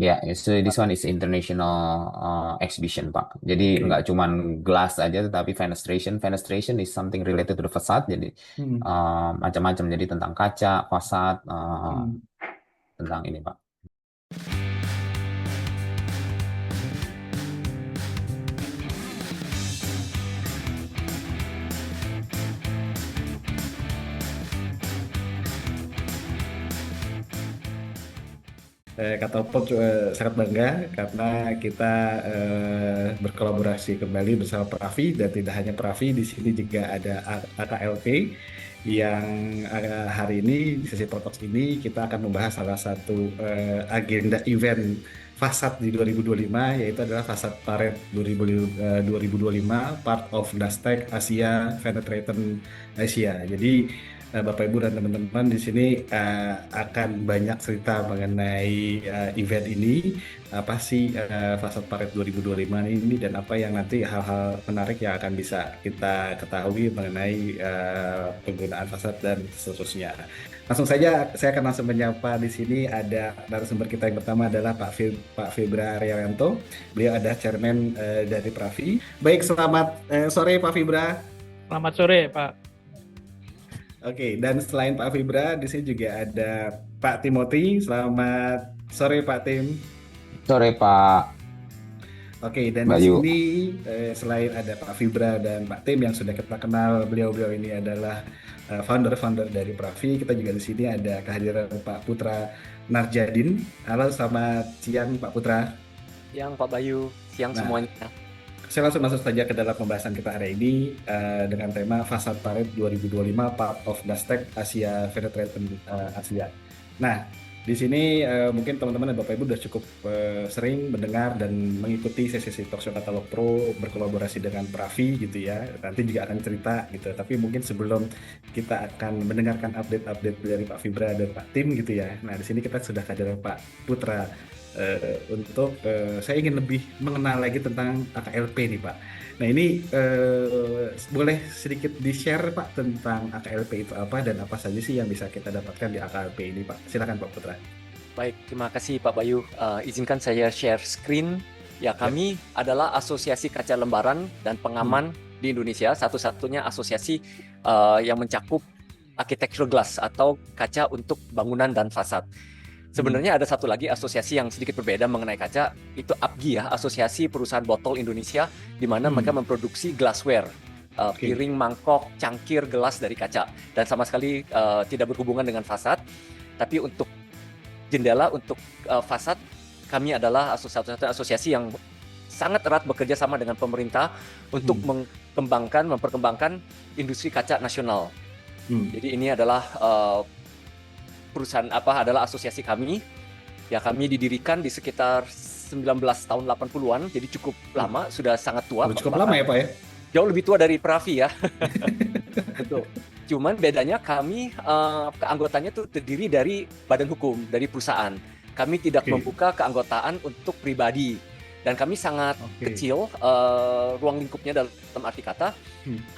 Ya, so this one is international exhibition, Pak. Jadi Oke. nggak cuman glass aja, tetapi fenestration. Fenestration is something related to the facade. Jadi Hmm. macam-macam. Jadi tentang kaca, fasad, Hmm. tentang ini, Pak. Kata Oppo sangat bangga karena kita berkolaborasi kembali bersama Pravi, dan tidak hanya Pravi, di sini juga ada AKLP yang hari ini di sesi Protox ini kita akan membahas salah satu agenda event Fasad di 2025, yaitu adalah Fasad Paret 2025 part of Nasdaq Asia Penetrating Asia. Jadi Bapak Ibu dan teman-teman di sini akan banyak cerita mengenai event ini, apa sih Fasad Paret 2025 ini, dan apa yang nanti hal-hal menarik yang akan bisa kita ketahui mengenai penggunaan fasad dan seterusnya. Langsung saja saya akan langsung menyapa. Di sini ada narasumber kita yang pertama adalah Pak Fibra Arianto. Beliau ada chairman dari Pravi. Baik, selamat sore Pak Fibra. Selamat sore, Pak. Oke, dan selain Pak Fibra, di sini juga ada Pak Timothy. Selamat sore Pak Tim. Sore, Pak Oke, dan di Bayu. sini selain ada Pak Fibra dan Pak Tim yang sudah kita kenal, beliau-beliau ini adalah founder-founder dari Pravi. Kita juga di sini ada kehadiran Pak Putra Narjadin. Halo, selamat siang Pak Putra. Siang Pak Bayu, siang Nah, semuanya. saya langsung masuk saja ke dalam pembahasan kita hari ini dengan tema Fasad Paret 2025 Part of Nasdaq Asia Penetrating Asia. Nah, di sini mungkin teman-teman dan Bapak Ibu sudah cukup sering mendengar dan mengikuti sesi-sesi Talkshow Katalog Pro berkolaborasi dengan Pravi gitu ya. Nanti juga akan cerita gitu. Tapi mungkin sebelum kita akan mendengarkan update-update dari Pak Fibra dan Pak Tim gitu ya. Nah, di sini kita sudah kehadiran Pak Putra untuk saya ingin lebih mengenal lagi tentang AKLP nih Pak. Nah ini boleh sedikit di-share Pak tentang AKLP itu apa dan apa saja sih yang bisa kita dapatkan di AKLP ini Pak. Silakan Pak Putra. Baik, terima kasih Pak Bayu. Izinkan saya share screen. Ya, Ya. kami adalah Asosiasi Kaca Lembaran dan Pengaman di Indonesia, satu-satunya asosiasi yang mencakup architectural glass atau kaca untuk bangunan dan fasad. Sebenarnya ada satu lagi asosiasi yang sedikit berbeda mengenai kaca, itu APGI ya, Asosiasi Perusahaan Botol Indonesia, di mana mereka memproduksi glassware, Oke. piring, mangkok, cangkir, gelas dari kaca, dan sama sekali tidak berhubungan dengan fasad. Tapi untuk jendela, untuk fasad, kami adalah asosiasi yang sangat erat bekerja sama dengan pemerintah untuk memperkembangkan industri kaca nasional. Jadi ini adalah perusahaan adalah asosiasi kami. Ya, kami didirikan di sekitar 19 tahun 80-an, jadi cukup lama, sudah sangat tua. Cukup lama ya Pak ya? Jauh lebih tua dari Pravi ya. Betul. Cuman bedanya kami keanggotaannya tuh terdiri dari badan hukum, dari perusahaan. Kami tidak membuka keanggotaan untuk pribadi. Dan kami sangat kecil, ruang lingkupnya dalam arti kata,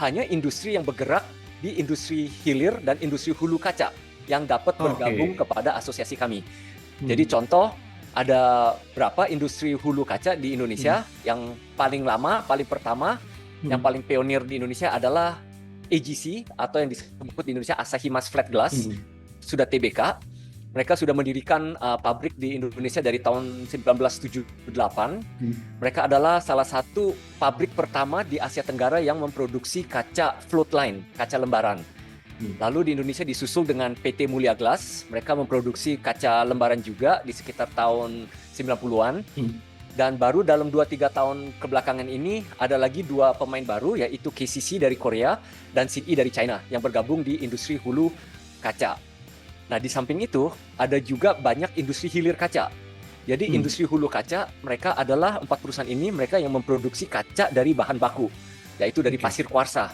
hanya industri yang bergerak di industri hilir dan industri hulu kaca yang dapat bergabung kepada asosiasi kami. Jadi contoh, ada berapa industri hulu kaca di Indonesia. Yang paling lama, paling pertama, yang paling pionir di Indonesia adalah AGC, atau yang disebut di Indonesia Asahi Mas Flat Glass. Sudah TBK. Mereka sudah mendirikan pabrik di Indonesia dari tahun 1978. Mereka adalah salah satu pabrik pertama di Asia Tenggara yang memproduksi kaca float line, kaca lembaran. Lalu di Indonesia disusul dengan PT Mulia Glass. Mereka memproduksi kaca lembaran juga di sekitar tahun 90-an. Dan baru dalam 2-3 tahun kebelakangan ini ada lagi dua pemain baru, yaitu KCC dari Korea dan SINI dari China yang bergabung di industri hulu kaca. Nah, di samping itu ada juga banyak industri hilir kaca. Jadi industri hulu kaca, mereka adalah 4 perusahaan ini, mereka yang memproduksi kaca dari bahan baku, yaitu dari pasir kuarsa.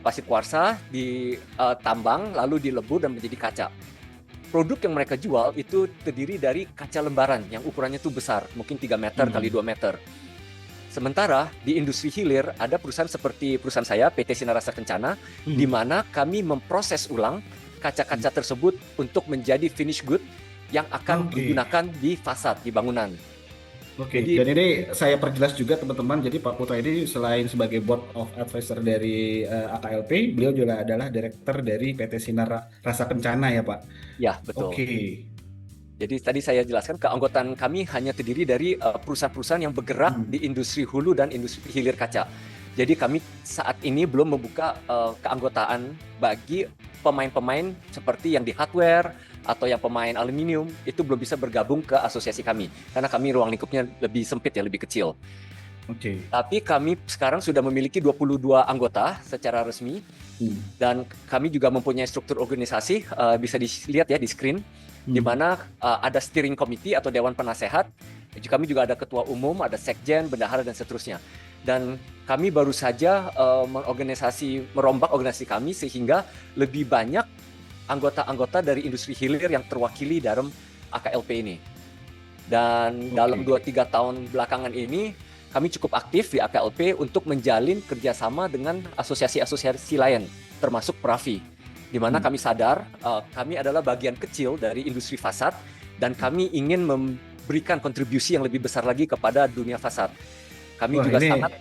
Pasir kuarsa ditambang, lalu dilebur dan menjadi kaca. Produk yang mereka jual itu terdiri dari kaca lembaran yang ukurannya itu besar, mungkin 3 meter kali 2 meter. Sementara di industri hilir ada perusahaan seperti perusahaan saya, PT Sinarasa Kencana, di mana kami memproses ulang kaca-kaca tersebut untuk menjadi finish good yang akan Oke. digunakan di fasad, di bangunan. Oke, Jadi dan ini saya perjelas juga teman-teman. Jadi Pak Putra ini selain sebagai Board of Advisor dari AKLP, beliau juga adalah Direktur dari PT Sinar Rasa Kencana ya Pak. ya betul. Oke. Jadi tadi saya jelaskan keanggotaan kami hanya terdiri dari perusahaan-perusahaan yang bergerak di industri hulu dan industri hilir kaca. Jadi kami saat ini belum membuka keanggotaan bagi pemain-pemain seperti yang di hardware atau yang pemain aluminium, itu belum bisa bergabung ke asosiasi kami karena kami ruang lingkupnya lebih sempit ya, lebih kecil. Oke. Tapi kami sekarang sudah memiliki 22 anggota secara resmi dan kami juga mempunyai struktur organisasi, bisa dilihat ya di screen, di mana ada steering committee atau dewan penasehat. Kami juga ada ketua umum, ada sekjen, bendahara dan seterusnya. Dan kami baru saja merombak organisasi kami sehingga lebih banyak anggota-anggota dari industri hilir yang terwakili dalam AKLP ini. Dan dalam 2-3 tahun belakangan ini kami cukup aktif di AKLP untuk menjalin kerjasama dengan asosiasi-asosiasi lain, termasuk Pravi, di mana kami sadar kami adalah bagian kecil dari industri fasad dan kami ingin memberikan kontribusi yang lebih besar lagi kepada dunia fasad. Kami juga sangat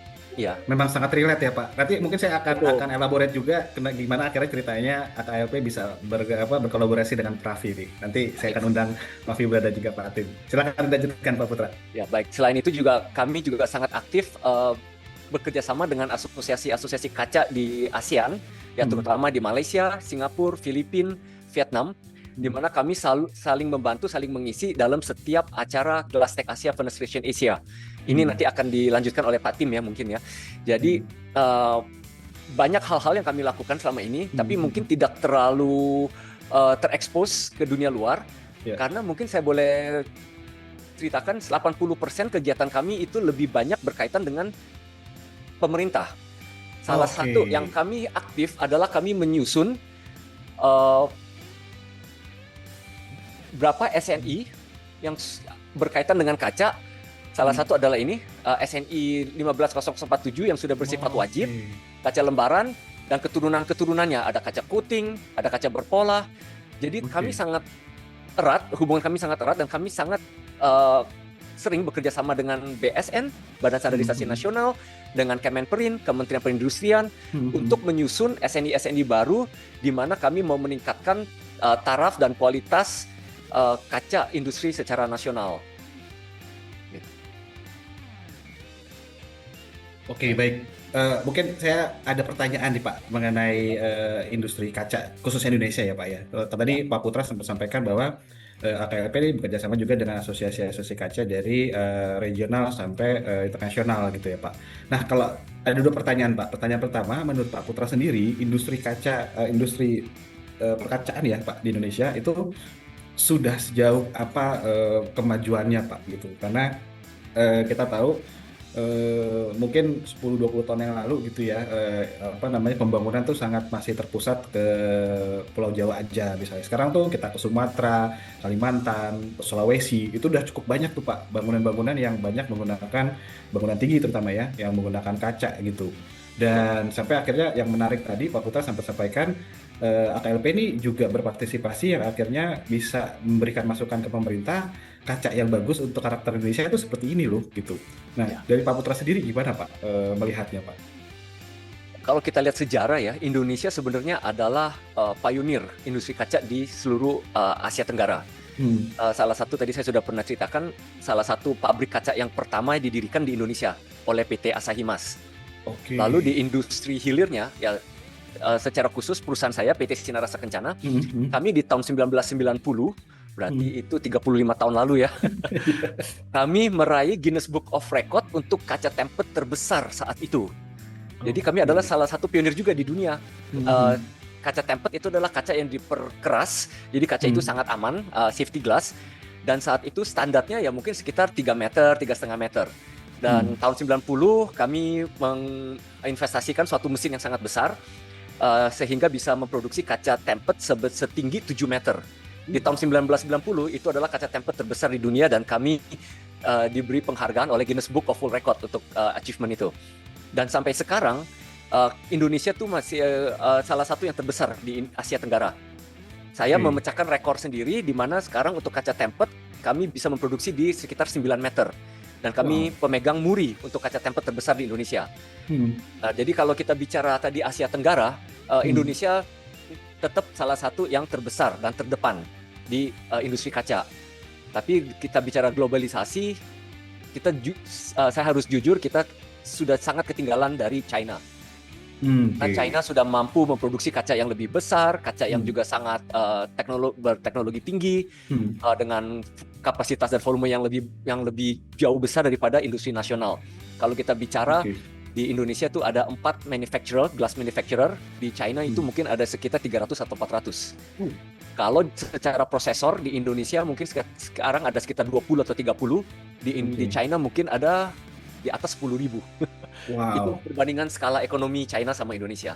memang sangat relate ya Pak. Nanti mungkin saya Betul. akan elaborate juga gimana akhirnya ceritanya AKLP bisa berkolaborasi dengan Pravi nih. Nanti saya akan undang Pravi Brada juga Pak Atim. Silakan lanjutkan Pak Putra. Ya baik. Selain itu juga kami juga sangat aktif bekerja sama dengan asosiasi-asosiasi kaca di ASEAN, ya terutama di Malaysia, Singapura, Filipina, Vietnam, di mana kami saling membantu, saling mengisi dalam setiap acara Glasstec Asia Fenestration Asia. Ini nanti akan dilanjutkan oleh Pak Tim ya mungkin ya. Jadi banyak hal-hal yang kami lakukan selama ini, tapi mungkin tidak terlalu terekspos ke dunia luar, karena mungkin saya boleh ceritakan 80% kegiatan kami itu lebih banyak berkaitan dengan pemerintah. Salah satu yang kami aktif adalah kami menyusun berapa SNI yang berkaitan dengan kaca. Salah satu adalah ini, SNI 15047 yang sudah bersifat wajib, kaca lembaran, dan keturunan-keturunannya. Ada kaca coating, ada kaca berpola. Jadi kami sangat erat, hubungan kami sangat erat, dan kami sangat sering bekerja sama dengan BSN, Badan Standarisasi Nasional, dengan Kemenperin, Kementerian Perindustrian, untuk menyusun SNI-SNI baru, di mana kami mau meningkatkan taraf dan kualitas kaca industri secara nasional. Oke, baik. Mungkin saya ada pertanyaan nih Pak mengenai industri kaca khusus Indonesia ya Pak ya. Tadi Pak Putra sempat sampaikan bahwa AKLP ini bekerja sama juga dengan asosiasi-asosiasi kaca dari regional sampai internasional gitu ya Pak. Nah, kalau ada 2 pertanyaan Pak. Pertanyaan pertama, menurut Pak Putra sendiri, industri kaca, industri perkacaan ya Pak di Indonesia itu sudah sejauh apa kemajuannya Pak gitu? Karena kita tahu mungkin 10-20 tahun yang lalu gitu ya, pembangunan tuh sangat masih terpusat ke Pulau Jawa aja misalnya. Sekarang tuh kita ke Sumatera, Kalimantan, Sulawesi, itu udah cukup banyak tuh Pak bangunan-bangunan yang banyak menggunakan bangunan tinggi terutama ya, yang menggunakan kaca gitu. Dan sampai akhirnya yang menarik tadi Pak Putra sampai sampaikan, AKLP ini juga berpartisipasi yang akhirnya bisa memberikan masukan ke pemerintah, kaca yang bagus untuk karakter Indonesia itu seperti ini loh gitu. Nah, dari Pak Putra sendiri gimana Pak melihatnya Pak? Kalau kita lihat sejarah ya, Indonesia sebenarnya adalah pionir industri kaca di seluruh Asia Tenggara. Salah satu tadi saya sudah pernah ceritakan, salah satu pabrik kaca yang pertama didirikan di Indonesia oleh PT Asahimas. Lalu di industri hilirnya ya, secara khusus perusahaan saya PT Sinar Rasa Kencana, kami di tahun 1990, berarti itu 35 tahun lalu ya, kami meraih Guinness Book of Record untuk kaca tempered terbesar saat itu. Jadi kami adalah salah satu pionir juga di dunia. Kaca tempered itu adalah kaca yang diperkeras, jadi kaca itu sangat aman, safety glass, dan saat itu standarnya ya mungkin sekitar 3 meter, 3,5 meter. Dan tahun 90 kami menginvestasikan suatu mesin yang sangat besar, sehingga bisa memproduksi kaca tempered setinggi 7 meter. Di tahun 1990 itu adalah kaca tempered terbesar di dunia, dan kami diberi penghargaan oleh Guinness Book of World Record untuk achievement itu. Dan sampai sekarang Indonesia tuh masih salah satu yang terbesar di Asia Tenggara. Saya Oke. memecahkan rekor sendiri di mana sekarang untuk kaca tempered kami bisa memproduksi di sekitar 9 meter. Dan kami pemegang muri untuk kaca tempered terbesar di Indonesia. Jadi kalau kita bicara tadi Asia Tenggara, Indonesia tetap salah satu yang terbesar dan terdepan di industri kaca. Tapi kita bicara globalisasi, saya harus jujur kita sudah sangat ketinggalan dari China. Karena China sudah mampu memproduksi kaca yang lebih besar, kaca yang juga sangat berteknologi tinggi, dengan kapasitas dan volume yang lebih jauh besar daripada industri nasional. Kalau kita bicara di Indonesia tuh ada 4 glass manufacturer, di China itu mungkin ada sekitar 300 atau 400. Kalau secara prosesor di Indonesia mungkin sekarang ada sekitar 20 atau 30, di China mungkin ada di atas 10.000. Itu perbandingan skala ekonomi China sama Indonesia.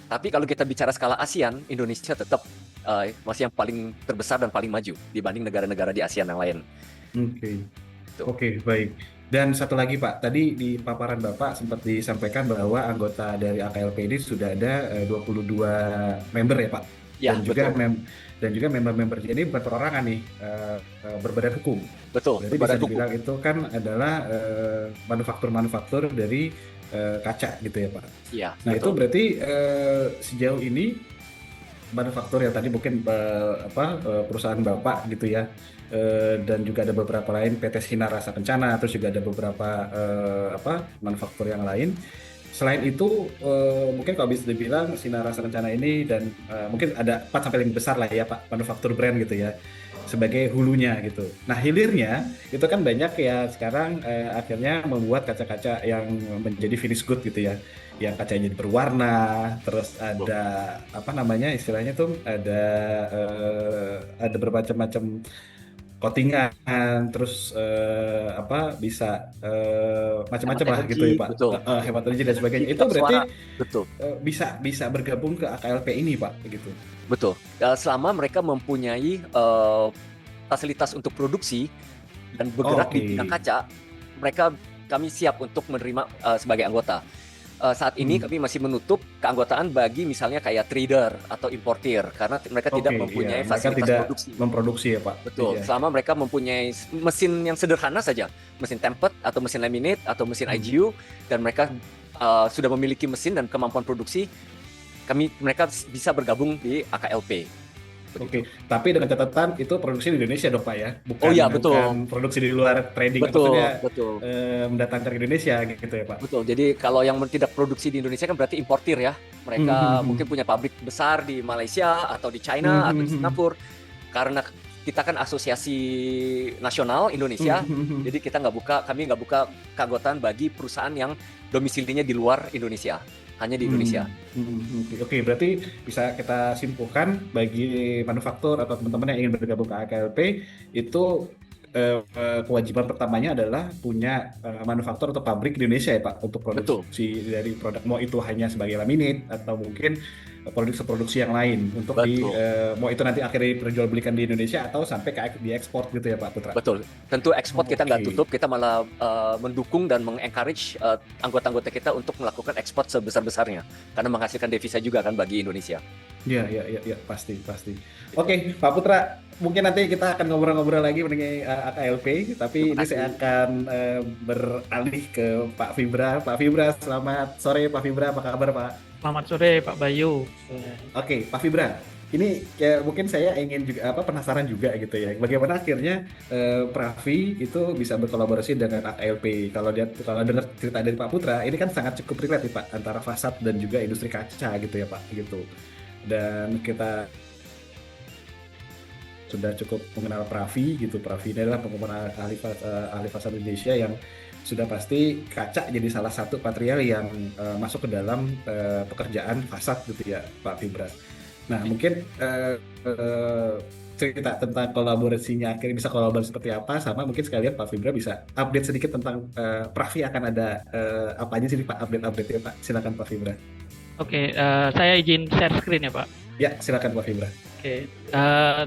Tapi kalau kita bicara skala ASEAN, Indonesia tetap masih yang paling terbesar dan paling maju dibanding negara-negara di ASEAN yang lain. Oke, baik. Dan satu lagi Pak, tadi di paparan Bapak sempat disampaikan bahwa anggota dari AKLP ini sudah ada 22 member ya Pak? Ya, Dan juga member-membernya ini bukan perorangan nih, berbadan hukum. Betul. Jadi bisa dibilang itu kan adalah manufaktur-manufaktur dari kaca gitu ya Pak. Iya. Nah betul. Itu berarti sejauh ini manufaktur yang tadi mungkin perusahaan Bapak gitu ya, dan juga ada beberapa lain PT Sinar Rasa Kencana, terus juga ada beberapa manufaktur yang lain. Selain itu, mungkin kalau bisa dibilang Sinar Rasa Kencana ini dan mungkin ada 4-5 besar lah ya Pak, manufaktur brand gitu ya, sebagai hulunya gitu. Nah hilirnya itu kan banyak ya sekarang akhirnya membuat kaca-kaca yang menjadi finish good gitu ya, yang kacanya berwarna, terus ada istilahnya tuh ada bermacam-macam coatingan, terus bisa macam-macam lah gitu ya Pak. Hemat energi dan sebagainya. Itu berarti bisa bergabung ke AKLP ini Pak, begitu. Betul. Selama mereka mempunyai fasilitas untuk produksi dan bergerak di bidang kaca, kami siap untuk menerima sebagai anggota. Saat ini kami masih menutup keanggotaan bagi misalnya kayak trader atau importir karena mereka tidak mempunyai fasilitas memproduksi ya Pak. Betul. Selama mereka mempunyai mesin yang sederhana saja, mesin tempered atau mesin laminate atau mesin IGU, dan mereka sudah memiliki mesin dan kemampuan produksi, mereka bisa bergabung di AKLP. Tapi dengan catatan itu produksi di Indonesia dong Pak ya, bukan produksi di luar trading, maksudnya mendatangkan ke Indonesia gitu ya Pak. Betul. Jadi kalau yang tidak produksi di Indonesia kan berarti importir ya. Mereka mungkin punya pabrik besar di Malaysia atau di China atau di Singapura. Karena kita kan asosiasi nasional Indonesia, jadi kami nggak buka keanggotaan bagi perusahaan yang domisilinya di luar Indonesia. Hanya di Indonesia. Oke, berarti bisa kita simpulkan bagi manufaktur atau teman-teman yang ingin bergabung ke AKLP itu kewajiban pertamanya adalah punya manufaktur atau pabrik di Indonesia ya Pak untuk produksi dari produk, mau itu hanya sebagai laminate atau mungkin produksi yang lain untuk mau itu nanti akhirnya diperjualbelikan di Indonesia atau sampai ke diekspor gitu ya Pak Putra. Betul. Tentu ekspor kita nggak tutup, kita malah mendukung dan mengencourage anggota-anggota kita untuk melakukan ekspor sebesar-besarnya karena menghasilkan devisa juga kan bagi Indonesia. Iya, pasti. Oke, Pak Putra, mungkin nanti kita akan ngobrol-ngobrol lagi mengenai AKLP, tapi ini saya akan beralih ke Pak Fibra. Pak Fibra, selamat sore Pak Fibra, apa kabar Pak? Selamat sore Pak Bayu. Oke, Pak Fibra, ini mungkin saya ingin juga penasaran juga gitu ya, bagaimana akhirnya Pravi itu bisa berkolaborasi dengan AKLP. Kalau dengar cerita dari Pak Putra, ini kan sangat cukup relate nih Pak antara fasad dan juga industri kaca gitu ya Pak, gitu. Dan kita sudah cukup mengenal Pravi gitu. Pravi ini adalah pengembang ahli fasad Indonesia yang sudah pasti kaca jadi salah satu material yang masuk ke dalam pekerjaan fasad gitu ya Pak Fibra. Nah mungkin cerita tentang kolaborasinya, akhirnya bisa kolaborasi seperti apa, sama mungkin sekalian Pak Fibra bisa update sedikit tentang Pravi akan ada apa aja sih Pak update ya Pak. Silakan Pak Fibra. Oke, saya izin share screen ya Pak. Ya, silakan Pak Fibra. Oke,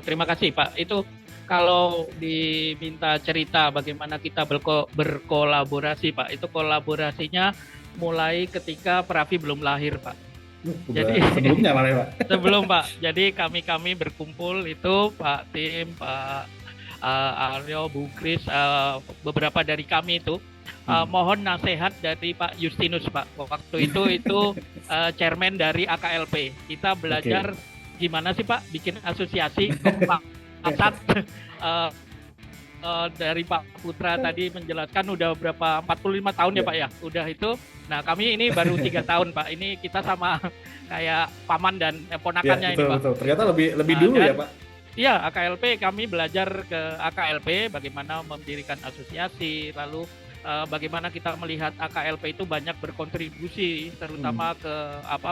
terima kasih Pak. Itu kalau diminta cerita bagaimana kita berkolaborasi Pak, itu kolaborasinya mulai ketika Pravi belum lahir Pak. Udah Jadi sebelumnya malah ya, Pak. sebelum Pak, jadi kami berkumpul itu Pak Tim, Pak Aryo, Bu Kris, beberapa dari kami itu mohon nasihat dari Pak Justinus Pak. Waktu itu chairman dari AKLP. Kita belajar gimana sih Pak bikin asosiasi Pak Asad. Dari Pak Putra tadi menjelaskan udah berapa 45 tahun ya Pak ya, udah itu. Nah kami ini baru 3 tahun Pak, ini kita sama kayak paman dan ponakannya betul, ini Pak. betul. Ternyata lebih dulu ya Pak. Iya, AKLP, kami belajar ke AKLP bagaimana mendirikan asosiasi, lalu bagaimana kita melihat AKLP itu banyak berkontribusi terutama ke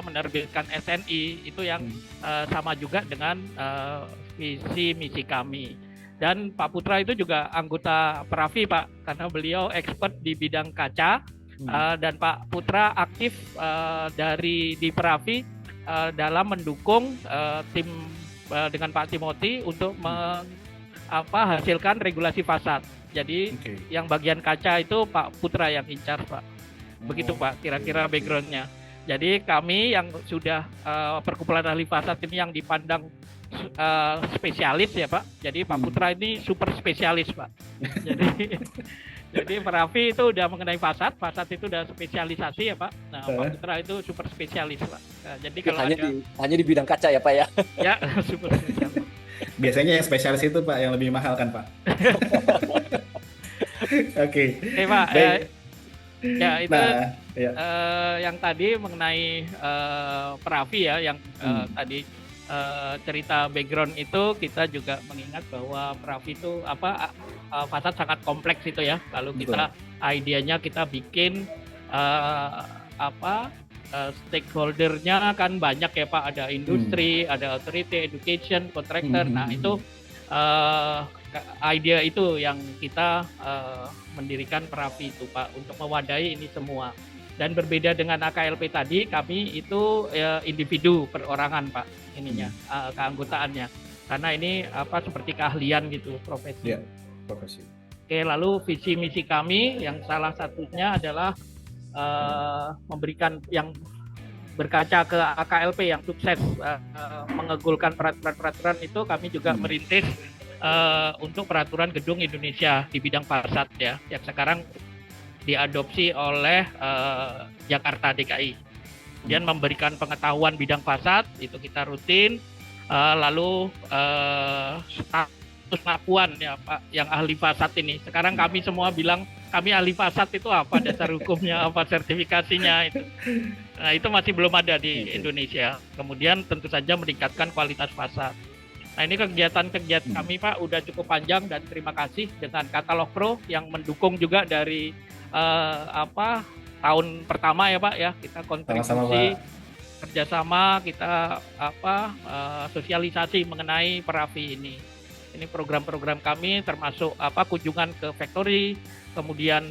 menerbitkan SNI itu yang sama juga dengan visi misi kami. Dan Pak Putra itu juga anggota Pravi Pak, karena beliau expert di bidang kaca dan Pak Putra aktif di Pravi dalam mendukung tim dengan Pak Timothy untuk hasilkan regulasi fasad. Jadi yang bagian kaca itu Pak Putra yang in charge Pak. Begitu Pak kira-kira backgroundnya. Jadi kami yang sudah perkumpulan ahli fasad ini yang dipandang spesialis ya Pak. Jadi Pak Putra ini super spesialis Pak. Jadi Pravi itu udah mengenai fasad itu udah spesialisasi ya Pak. Nah Pak Putra itu super spesialis Pak. Nah, jadi kalau hanya di bidang kaca ya Pak ya. Ya super spesialis. Biasanya yang spesialis itu Pak yang lebih mahal kan Pak. Oke. Pak. Ya itu yang tadi mengenai Pravi ya yang tadi cerita background itu kita juga mengingat bahwa Pravi itu fasad sangat kompleks itu ya. Lalu kita idenya kita bikin stakeholdernya kan banyak ya Pak, ada industri, ada authority, education, contractor. Nah itu idea itu yang kita mendirikan Pravi itu Pak untuk mewadahi ini semua. Dan berbeda dengan AKLP tadi, kami itu individu perorangan Pak ininya keanggotaannya. Karena ini seperti keahlian gitu profesi. Ya, profesi. Oke, lalu visi misi kami yang salah satunya adalah memberikan yang berkaca ke AKLP yang sukses mengegulkan peraturan-peraturan itu, kami juga merintis untuk peraturan gedung Indonesia di bidang fasad ya, yang sekarang diadopsi oleh Jakarta DKI. Kemudian memberikan pengetahuan bidang fasad itu kita rutin, lalu status pengakuan ya Pak yang ahli fasad ini. Sekarang kami semua bilang kami ahli fasad itu apa dasar hukumnya, apa sertifikasinya itu. Nah itu masih belum ada di Indonesia. Kemudian tentu saja meningkatkan kualitas fasad. Nah ini kegiatan-kegiatan kami Pak udah cukup panjang dan terima kasih dengan Katalog Pro yang mendukung juga dari tahun pertama ya Pak ya, kita kontribusi kerjasama kita sosialisasi mengenai Pravi ini. Ini program-program kami termasuk kunjungan ke factory, kemudian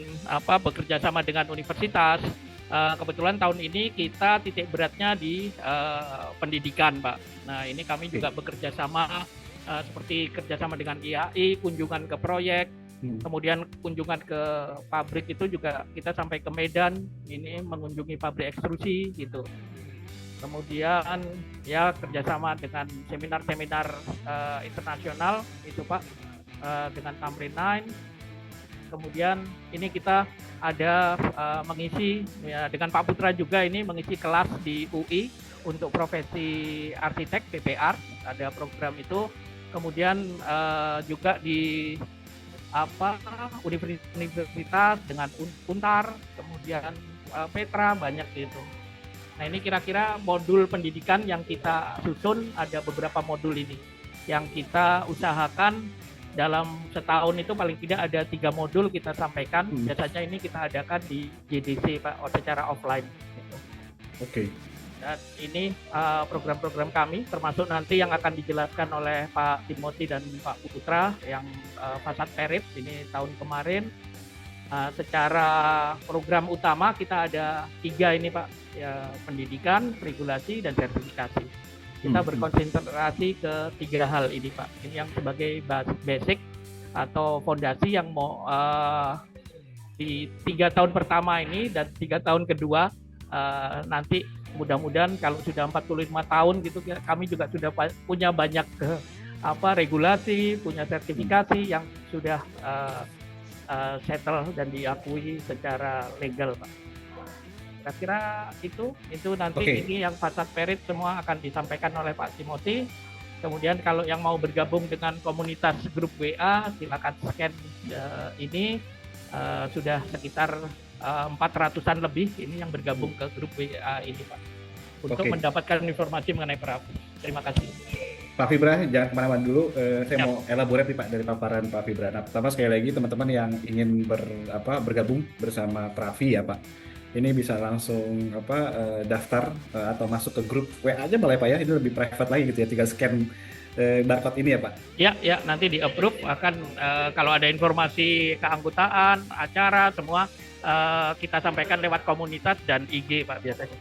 bekerja sama dengan universitas. Kebetulan tahun ini kita titik beratnya di pendidikan Pak. Nah ini kami juga bekerja sama seperti kerjasama dengan IAI, kunjungan ke proyek. Kemudian kunjungan ke pabrik itu juga kita sampai ke Medan, ini mengunjungi pabrik ekstrusi gitu. Kemudian ya kerjasama dengan seminar-seminar internasional itu Pak dengan Tamrin 9. Kemudian ini kita ada mengisi ya, dengan Pak Putra juga ini mengisi kelas di UI untuk profesi arsitek PPR, ada program itu. Kemudian juga di universitas dengan Untar, kemudian Petra banyak gitu. Nah ini kira-kira modul pendidikan yang kita susun, ada beberapa modul ini yang kita usahakan dalam setahun itu paling tidak ada 3 modul kita sampaikan. Biasanya ini kita adakan di JDC Pak secara offline gitu. Oke. Dan ini program-program kami termasuk nanti yang akan dijelaskan oleh Pak Timothy dan Pak Putra yang fasad Perip ini tahun kemarin. Secara program utama kita ada 3 ini Pak ya, pendidikan, regulasi dan sertifikasi. Kita berkonsentrasi ke 3 hal ini Pak. Ini yang sebagai basic atau fondasi yang mau di 3 tahun pertama ini dan 3 tahun kedua nanti mudah-mudahan kalau sudah 45 tahun gitu kami juga sudah punya banyak regulasi, punya sertifikasi yang sudah settle dan diakui secara legal, Pak. Kira-kira itu nanti ini yang fasad perit semua akan disampaikan oleh Pak Timothy. Kemudian kalau yang mau bergabung dengan komunitas grup WA, silakan scan ini. Sudah sekitar 400-an lebih ini yang bergabung ke grup WA ini, Pak, untuk mendapatkan informasi mengenai Pravi. Terima kasih. Pak Fibra, jangan kemana-mana dulu. Saya mau elaborate nih Pak dari paparan Pak Fibra. Nah, pertama sekali lagi teman-teman yang ingin bergabung bersama Pravi ya Pak, ini bisa langsung daftar atau masuk ke grup WA aja malah ya Pak ya. Ini lebih private lagi gitu ya, tinggal scan barcode ini ya Pak. Ya, nanti di approve akan kalau ada informasi keanggotaan, acara semua kita sampaikan lewat komunitas dan IG Pak biasanya.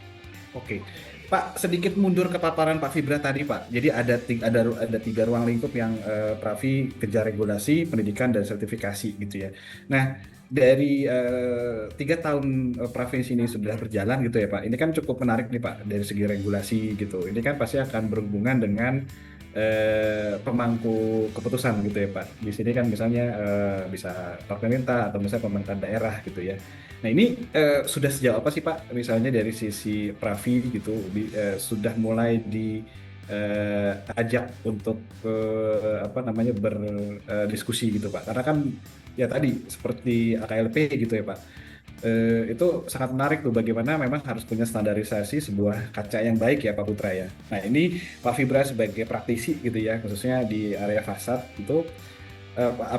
Oke. Pak, sedikit mundur ke paparan Pak Fibra tadi Pak. Jadi ada 3 ruang lingkup yang Pravi kejar regulasi, pendidikan dan sertifikasi gitu ya. Nah, dari 3 tahun Pravi ini sudah berjalan gitu ya Pak. Ini kan cukup menarik nih Pak dari segi regulasi gitu. Ini kan pasti akan berhubungan dengan pemangku keputusan gitu ya Pak. Di sini kan misalnya bisa pemerintah atau misalnya pemerintah daerah gitu ya. Nah ini sudah sejauh apa sih Pak? Misalnya dari sisi Pravi gitu sudah mulai diajak untuk berdiskusi gitu Pak. Karena kan ya tadi seperti AKLP gitu ya Pak. Itu sangat menarik tuh bagaimana memang harus punya standarisasi sebuah kaca yang baik ya Pak Putra ya. Nah ini Pak Fibra sebagai praktisi gitu ya khususnya di area fasad itu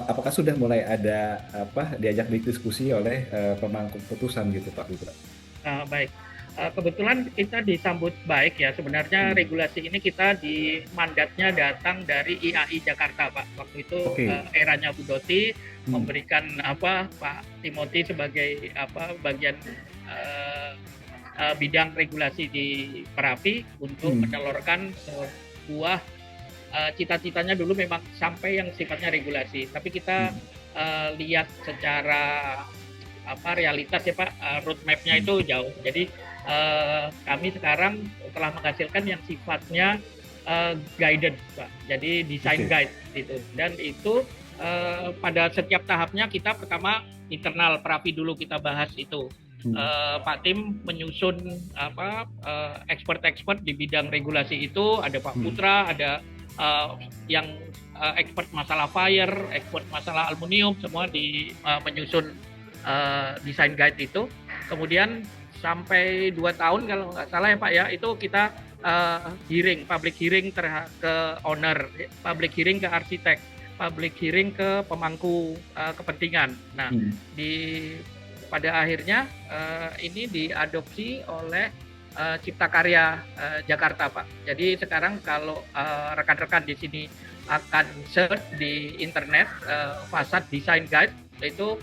apakah sudah mulai ada diajak diskusi oleh pemangku keputusan gitu Pak Fibra? Baik. Kebetulan kita disambut baik ya. Sebenarnya regulasi ini kita di mandatnya datang dari IAI Jakarta Pak. Waktu itu eranya Bu Doti memberikan Pak Timothy sebagai bagian bidang regulasi di Pravi untuk menelurkan sebuah cita-citanya dulu memang sampai yang sifatnya regulasi. Tapi kita lihat secara realitas ya Pak, roadmap-nya itu jauh. Jadi kami sekarang telah menghasilkan yang sifatnya guided Pak. Jadi design guide gitu. Dan itu pada setiap tahapnya kita pertama internal Pravi dulu kita bahas itu. Pak Tim menyusun expert di bidang regulasi itu, ada Pak Putra, ada yang expert masalah fire, expert masalah aluminium, semua menyusun design guide itu. Kemudian sampai 2 tahun kalau nggak salah ya Pak ya, itu kita public hearing ke owner, public hearing ke arsitek, public hearing ke pemangku kepentingan. Nah, pada akhirnya ini diadopsi oleh Cipta Karya Jakarta Pak. Jadi sekarang kalau rekan-rekan di sini akan search di internet Fasad Design Guide itu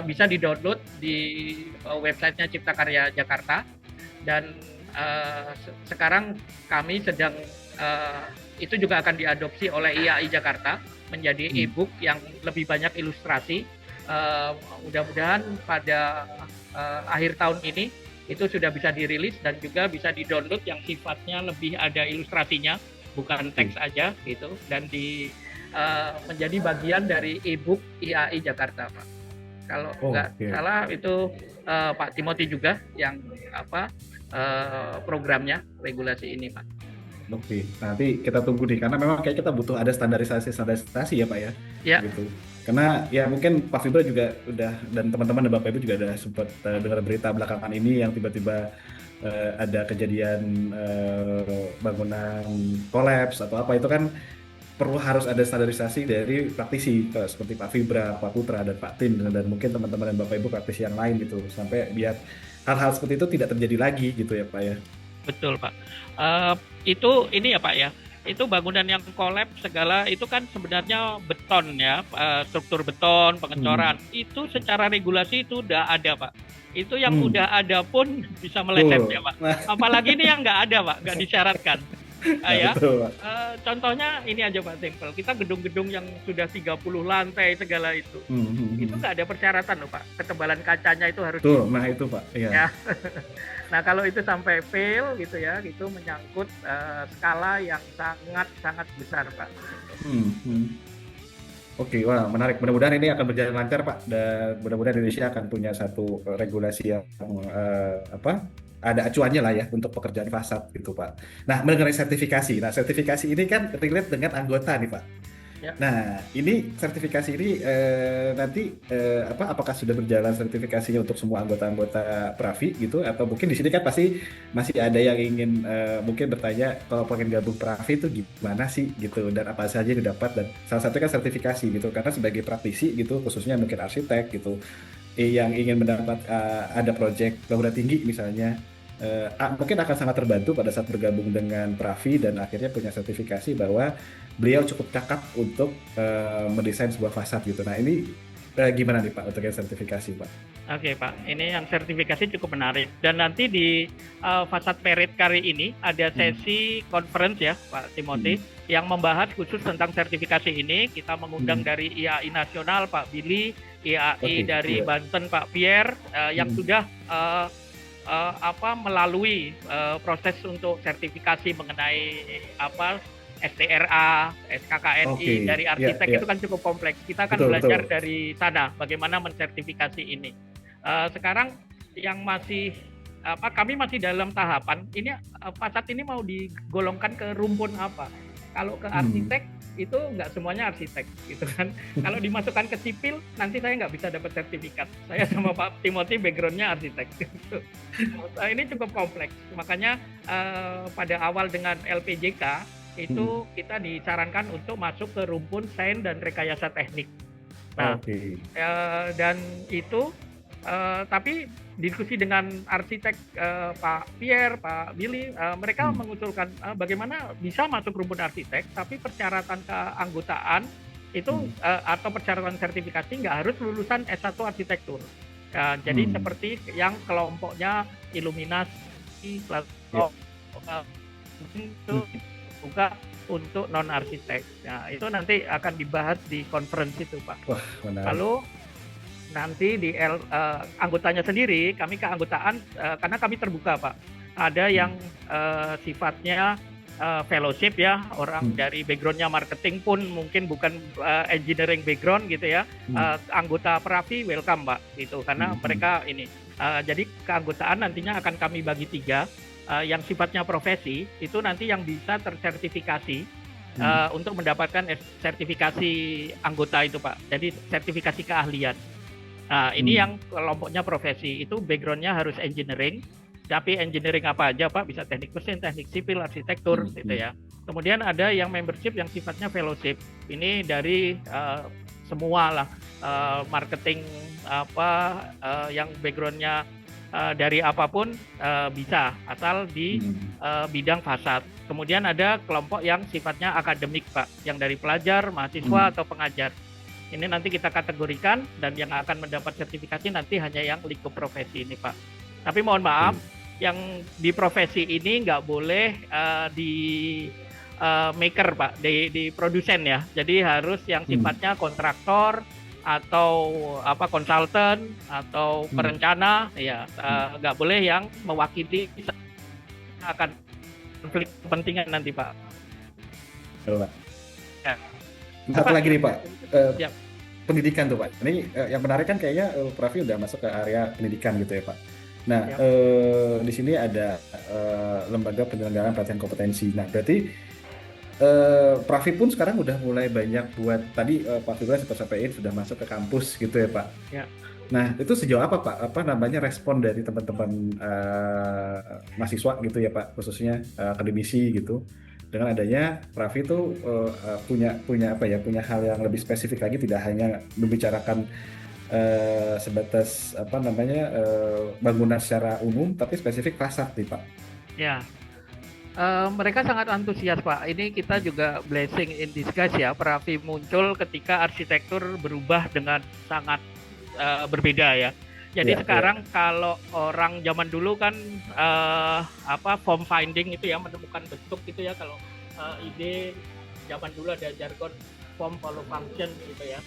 bisa di-download di websitenya Cipta Karya Jakarta. Dan sekarang kami sedang itu juga akan diadopsi oleh IAI Jakarta menjadi e-book yang lebih banyak ilustrasi. Mudah-mudahan pada akhir tahun ini itu sudah bisa dirilis dan juga bisa di-download yang sifatnya lebih ada ilustrasinya, bukan teks aja gitu, dan menjadi bagian dari e-book IAI Jakarta Pak. Kalau nggak salah itu Pak Timothy juga yang programnya regulasi ini Pak. Oke, nanti kita tunggu nih karena memang kayak kita butuh ada standarisasi ya Pak ya. Ya. Gitu. Karena ya mungkin Pak Fibra juga udah dan teman-teman dan Bapak Ibu juga udah sempat dengar berita belakangan ini yang tiba-tiba ada kejadian bangunan kolaps atau apa, itu kan harus ada standarisasi dari praktisi seperti Pak Fibra, Pak Putra, dan Pak Tim, dan mungkin teman-teman dan Bapak Ibu praktisi yang lain gitu, sampai biar hal-hal seperti itu tidak terjadi lagi gitu ya Pak ya. Betul Pak. Itu ini ya Pak ya, itu bangunan yang kolaps segala itu kan sebenarnya beton ya, struktur beton, pengecoran. Itu secara regulasi itu udah ada Pak. Itu yang udah ada pun bisa meleset ya Pak. Apalagi ini yang nggak ada Pak, nggak disyaratkan. Ya. betul, Pak. Contohnya ini aja Pak simple. Kita gedung-gedung yang sudah 30 lantai segala itu. Itu nggak ada persyaratan loh Pak. Ketebalan kacanya itu harus Tuh, nah itu Pak. Iya. ya. Nah kalau itu sampai fail gitu ya, itu menyangkut skala yang sangat besar Pak. Hmm, hmm. Oke, wah menarik. Mudah-mudahan ini akan berjalan lancar Pak, dan mudah-mudahan Indonesia akan punya satu regulasi yang ada acuannya lah ya untuk pekerjaan fasad gitu Pak. Nah mengenai sertifikasi, sertifikasi ini kan relate dengan anggota nih Pak. Ya. Nah ini sertifikasi ini nanti apakah sudah berjalan sertifikasinya untuk semua anggota-anggota Pravi gitu, atau mungkin di sini kan pasti masih ada yang ingin mungkin bertanya kalau pengen gabung Pravi itu gimana sih gitu, dan apa saja yang didapat, dan salah satunya kan sertifikasi gitu, karena sebagai praktisi gitu khususnya mungkin arsitek gitu yang ingin mendapat ada proyek bangunan tinggi misalnya, mungkin akan sangat terbantu pada saat bergabung dengan Pravi dan akhirnya punya sertifikasi bahwa beliau cukup cakap untuk mendesain sebuah fasad gitu. Nah ini gimana nih Pak untuk yang sertifikasi Pak? Oke Pak, ini yang sertifikasi cukup menarik. Dan nanti di Fasad Merit kali ini ada sesi conference ya Pak Timothy yang membahas khusus tentang sertifikasi ini. Kita mengundang dari IAI Nasional Pak Billy, IAI dari Banten Pak Pierre yang sudah melalui proses untuk sertifikasi mengenai STRA, SKKNI dari arsitek itu kan cukup kompleks. Kita akan belajar dari sana bagaimana mensertifikasi ini. Sekarang yang masih kami masih dalam tahapan ini fasad ini mau digolongkan ke rumpun apa? Kalau ke arsitek itu nggak semuanya arsitek gitu kan. Kalau dimasukkan ke sipil nanti saya nggak bisa dapat sertifikat. Saya sama Pak Timothy backgroundnya arsitek. Gitu. Ini cukup kompleks. Makanya pada awal dengan LPJK itu kita disarankan untuk masuk ke rumpun sains dan rekayasa teknik. Nah, dan itu tapi diskusi dengan arsitek Pak Pierre, Pak Billy, mereka mengusulkan bagaimana bisa masuk rumpun arsitek, tapi persyaratan keanggotaan itu atau persyaratan sertifikasi nggak harus lulusan S1 arsitektur. Jadi seperti yang kelompoknya iluminasi, itu buka untuk non arsitek. Nah, itu nanti akan dibahas di konferensi itu, Pak. Wah, lalu nanti di anggotanya sendiri, kami keanggotaan karena kami terbuka, Pak. Ada yang sifatnya fellowship ya, orang dari backgroundnya marketing pun mungkin bukan engineering background gitu ya. Anggota Pravi welcome, Pak. Gitu karena mereka ini. Jadi keanggotaan nantinya akan kami bagi 3. Yang sifatnya profesi itu nanti yang bisa tersertifikasi untuk mendapatkan sertifikasi anggota itu Pak. Jadi sertifikasi keahlian. Nah ini yang kelompoknya profesi itu backgroundnya harus engineering. Tapi engineering apa aja Pak? Bisa teknik mesin, teknik sipil, arsitektur gitu ya. Kemudian ada yang membership yang sifatnya fellowship. Ini dari semua lah marketing yang backgroundnya dari apapun bisa asal di bidang fasad. Kemudian ada kelompok yang sifatnya akademik Pak, yang dari pelajar, mahasiswa atau pengajar. Ini nanti kita kategorikan dan yang akan mendapat sertifikasi nanti hanya yang lingkup profesi ini Pak. Tapi mohon maaf, yang di profesi ini nggak boleh di maker Pak, di produsen ya. Jadi harus yang sifatnya kontraktor atau konsultan atau perencana ya, nggak boleh yang mewakili akan konflik kepentingan nanti Pak. Pak. Ya. Satu lagi nih Pak, pendidikan tuh Pak. Ini yang menarik kan kayaknya Pravi udah masuk ke area pendidikan gitu ya Pak. Nah di sini ada lembaga penyelenggaraan pelatihan kompetensi. Nah berarti Pravi pun sekarang udah mulai banyak buat tadi Pak Fibra sempat sampaikan sudah masuk ke kampus gitu ya Pak. Ya. Nah itu sejauh apa Pak? Respon dari teman-teman mahasiswa gitu ya Pak, khususnya akademisi gitu, dengan adanya Pravi itu punya hal yang lebih spesifik lagi, tidak hanya membicarakan sebatas bangunan secara umum, tapi spesifik fasad nih Pak. Ya. Mereka sangat antusias Pak. Ini kita juga blessing in disguise ya. Pravi muncul ketika arsitektur berubah dengan sangat berbeda ya. Jadi Iya, iya. sekarang kalau orang zaman dulu kan form finding itu ya, menemukan bentuk gitu ya. Kalau ide zaman dulu ada jargon form follow function gitu ya.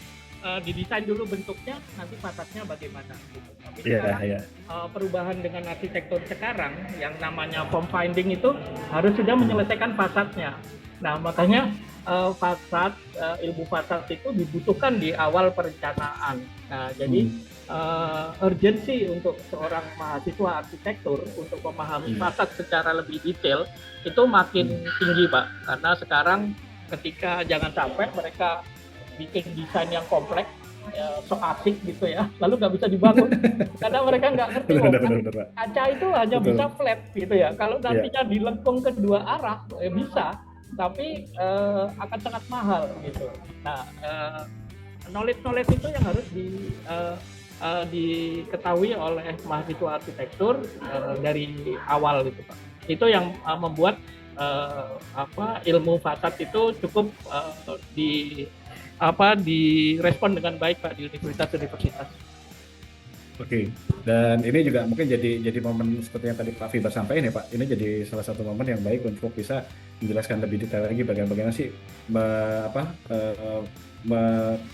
Didesain dulu bentuknya, nanti fasadnya bagaimana gitu. Tapi Iya, sekarang iya. perubahan dengan arsitektur sekarang yang namanya form finding itu harus sudah menyelesaikan fasadnya. Nah, makanya fasad, ilmu fasad itu dibutuhkan di awal perencanaan. Nah, jadi urgensi untuk seorang mahasiswa arsitektur untuk memahami fasad secara lebih detail itu makin tinggi, Pak. Karena sekarang ketika jangan sampai mereka bikin desain yang kompleks, so asik gitu ya, lalu nggak bisa dibangun karena mereka nggak ngerti Benar. kaca itu hanya Betul. bisa flat gitu ya. Kalau nantinya dilengkung kedua arah bisa, tapi akan sangat mahal gitu. Nah, knowledge itu yang harus diketahui oleh mahasiswa arsitektur dari awal gitu, Pak. Itu yang membuat ilmu fasad itu cukup direspon dengan baik, Pak, di universitas-universitas. Oke, dan ini juga mungkin jadi momen seperti yang tadi Pak Fibar sampaikan ya Pak. Ini jadi salah satu momen yang baik untuk bisa menjelaskan lebih detail lagi bagaimana sih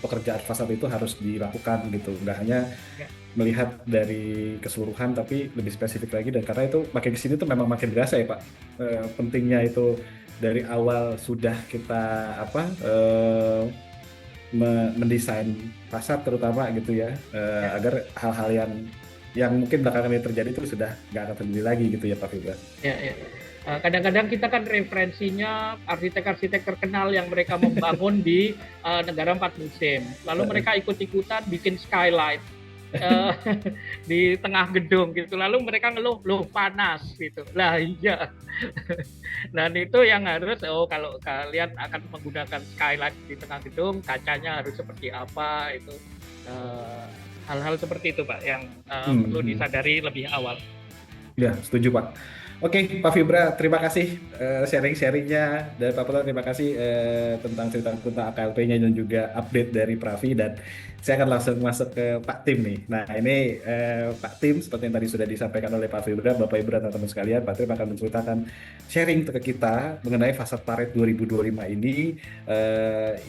pekerjaan fasad itu harus dilakukan gitu. Nggak hanya melihat dari keseluruhan, tapi lebih spesifik lagi. Dan karena itu makin kesini tuh memang makin berasa ya Pak, pentingnya itu dari awal sudah kita mendesain fasad terutama gitu ya, agar hal-hal yang mungkin belakangan ini terjadi itu sudah nggak akan terjadi lagi gitu ya Pak Fibra. Ya. Kadang-kadang kita kan referensinya arsitek-arsitek terkenal yang mereka membangun di negara 4 musim. Lalu mereka ikut-ikutan bikin skylight di tengah gedung gitu. Lalu mereka ngeluh, loh panas gitu. Lah iya. Dan itu yang harus, kalau kalian akan menggunakan skylight di tengah gedung, kacanya harus seperti apa itu. Hal-hal seperti itu Pak yang perlu disadari lebih awal. Ya, setuju Pak. Oke, Pak Fibra, terima kasih sharing-sharingnya, dan Pak Putra terima kasih tentang cerita tentang AKLP-nya dan juga update dari Pravi, dan saya akan langsung masuk ke Pak Tim nih. Nah ini Pak Tim, seperti yang tadi sudah disampaikan oleh Pak Fibra, Bapak Ibu dan teman-teman sekalian, Pak Tim akan menceritakan sharing ke kita mengenai Fasad Paret 2025 ini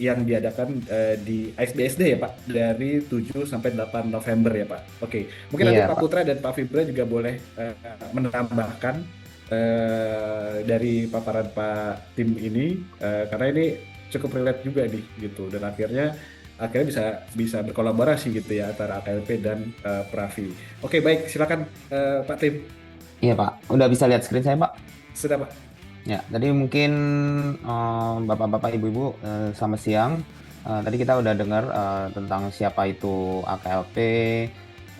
yang diadakan di ASBSD ya Pak, dari 7 sampai 8 November ya Pak. Oke, mungkin nanti Pak Putra dan Pak Fibra juga boleh menambahkan dari paparan Pak Tim ini, karena ini cukup relate juga nih gitu, dan akhirnya bisa berkolaborasi gitu ya antara AKLP dan Pravi. Oke, baik, silakan Pak Tim. Iya Pak, udah bisa lihat screen saya Pak? Sudah Pak. Ya, tadi mungkin Bapak-Bapak, Ibu-Ibu, selamat siang. Tadi kita udah dengar tentang siapa itu AKLP,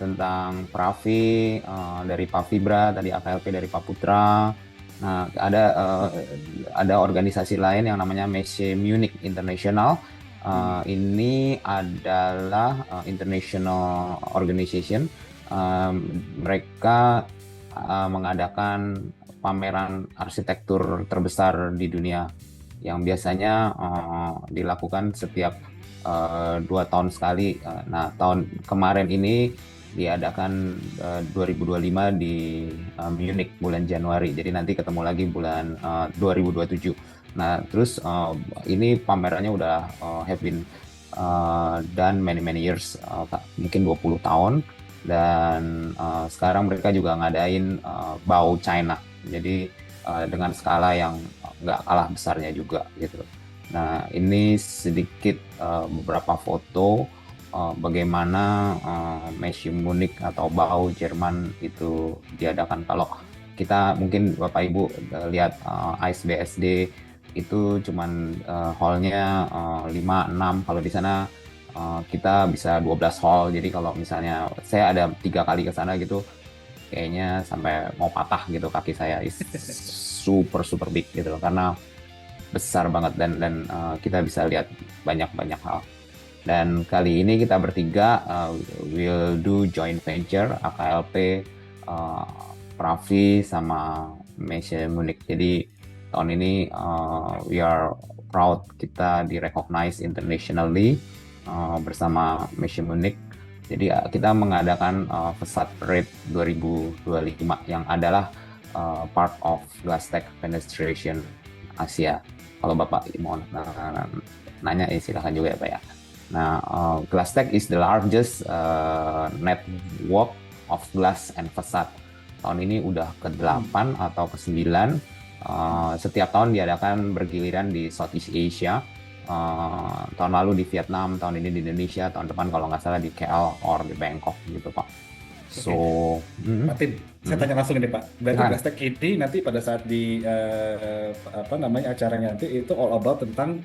tentang Pravi dari Pak Fibra, tadi AKLP dari Pak Putra. Nah, ada organisasi lain yang namanya Messe Munich International. Ini adalah international organization. Mereka mengadakan pameran arsitektur terbesar di dunia yang biasanya dilakukan setiap 2 tahun sekali. Nah, tahun kemarin ini diadakan 2025 di Munich bulan Januari. Jadi nanti ketemu lagi bulan 2027. Nah, terus ini pamerannya udah have been done many years, mungkin 20 tahun. Dan sekarang mereka juga ngadain Bau China. Jadi dengan skala yang nggak kalah besarnya juga gitu. Nah, ini sedikit beberapa foto bagaimana Messe Munich atau Bau Jerman itu diadakan. Kalau kita mungkin Bapak Ibu lihat ASBSD itu cuman hall-nya 5-6, kalau di sana kita bisa 12 hall. Jadi kalau misalnya saya ada 3 kali ke sana gitu, kayaknya sampai mau patah gitu kaki saya. super big gitu loh, karena besar banget dan kita bisa lihat banyak hal. Dan kali ini kita bertiga will do joint venture AKLP, Pravi sama Messe Munich. Jadi tahun ini we are proud kita di recognize internationally bersama Messe Munich Jadi kita mengadakan Facade Parade 2025 yang adalah part of Glasstec Fenestration Asia. Kalau Bapak mau nanya silakan juga ya Pak ya. Nah, Glasstec is the largest network of glass and facade. Tahun ini udah ke-8 atau ke-9. Setiap tahun diadakan bergiliran di Southeast Asia. Tahun lalu di Vietnam, tahun ini di Indonesia, tahun depan kalau nggak salah di KL or di Bangkok gitu Pak. So, Pak Tim, saya tanya langsung nih Pak. Berarti Glasstec ini nanti pada saat di acaranya nanti itu all about tentang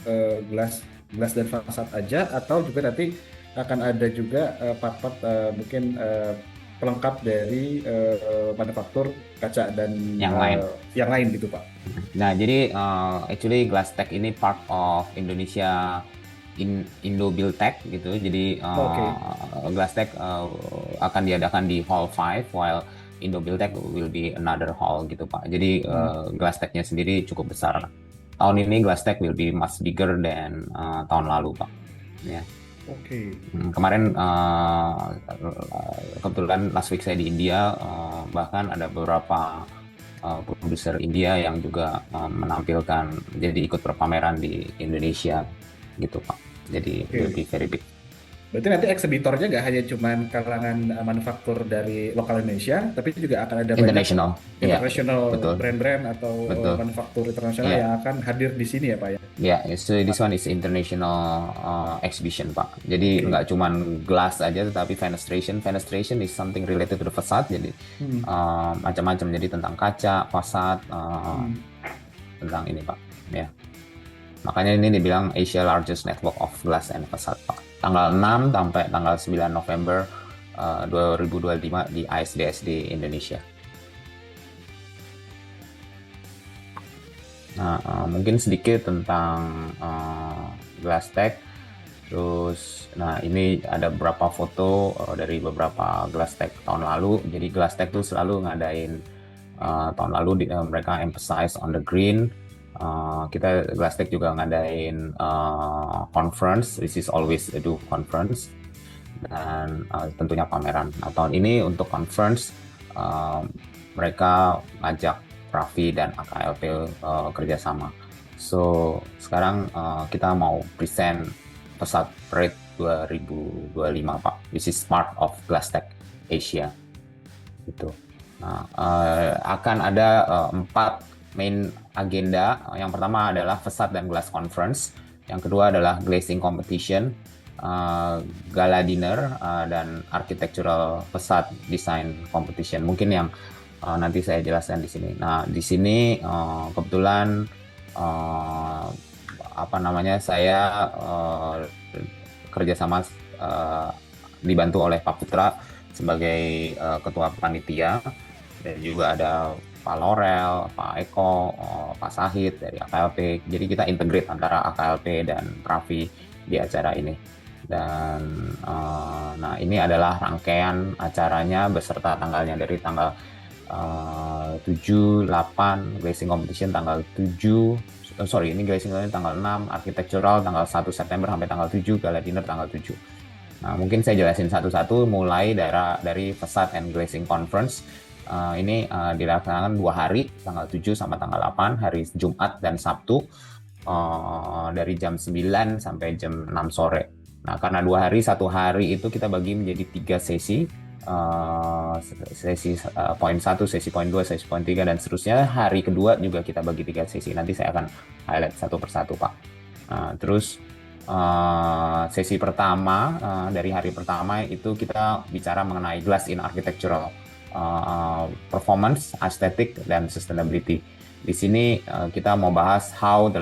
glass dan fasad aja, atau juga nanti akan ada juga part-part mungkin pelengkap dari manufaktur kaca dan yang lain gitu Pak. Nah, jadi actually Glasstec ini part of Indonesia Indo Buildtech gitu. Jadi Glasstec akan diadakan di Hall 5 while Indo Buildtech will be another hall gitu Pak. Jadi Glasstec-nya sendiri cukup besar. Tahun ini Glasstec will be much bigger than tahun lalu Pak. Ya. Kemarin kebetulan last week saya di India, bahkan ada beberapa produser India yang juga menampilkan, jadi ikut berpameran di Indonesia gitu Pak. Jadi will be very big. Berarti nanti eksibitornya nggak hanya cuman kalangan manufaktur dari lokal Indonesia, tapi juga akan ada international brand-brand atau manufaktur internasional yang akan hadir di sini ya Pak ya? Ya, so this one is international exhibition Pak. Jadi nggak cuman glass aja, tetapi fenestration. Fenestration is something related to the facade. Jadi macam-macam. Jadi tentang kaca, fasad, tentang ini Pak. Ya. Makanya ini dibilang Asia largest network of glass and facade Pak. Tanggal 6 sampai tanggal 9 November 2025 di ISDSD Indonesia. Nah, mungkin sedikit tentang Glasstec. Terus, nah ini ada beberapa foto dari beberapa Glasstec tahun lalu. Jadi Glasstec tuh selalu ngadain tahun lalu mereka emphasize on the green. Kita Glasstec juga ngadain conference, this is always do conference, dan tentunya pameran. Nah, tahun ini untuk conference mereka ngajak Pravi dan AKLP kerjasama. So sekarang kita mau present Facade Parade 2025 Pak, this is part of Glasstec Asia gitu. Nah, akan ada 4 main agenda. Yang pertama adalah Facade dan Glass Conference. Yang kedua adalah Glazing Competition, Gala Dinner, dan Architectural Facade Design Competition. Mungkin yang nanti saya jelaskan di sini. Nah, di sini kebetulan saya kerjasama dibantu oleh Pak Putra sebagai ketua panitia, dan juga ada Pak Laurel, Pak Eko, Pak Sahid dari AKLP. Jadi kita integrate antara AKLP dan Pravi di acara ini. Dan nah ini adalah rangkaian acaranya beserta tanggalnya dari tanggal 7, 8, Glazing Competition tanggal 7, ini Glazing Competition tanggal 6, Architectural tanggal 1 September sampai tanggal 7, Gala Dinner tanggal 7. Nah mungkin saya jelasin satu-satu mulai dari Facade and Glazing Conference. Ini dilaksanakan 2 hari, tanggal 7 sama tanggal 8, hari Jumat dan Sabtu, dari jam 9 sampai jam 6 sore. Nah, karena 2 hari, 1 hari itu kita bagi menjadi 3 sesi, sesi poin 1, sesi poin 2, sesi poin 3, dan seterusnya. Hari kedua juga kita bagi 3 sesi, nanti saya akan highlight satu persatu Pak. Terus sesi pertama, dari hari pertama itu kita bicara mengenai glass in architectural performance, aesthetic, dan sustainability. Di sini kita mau bahas how the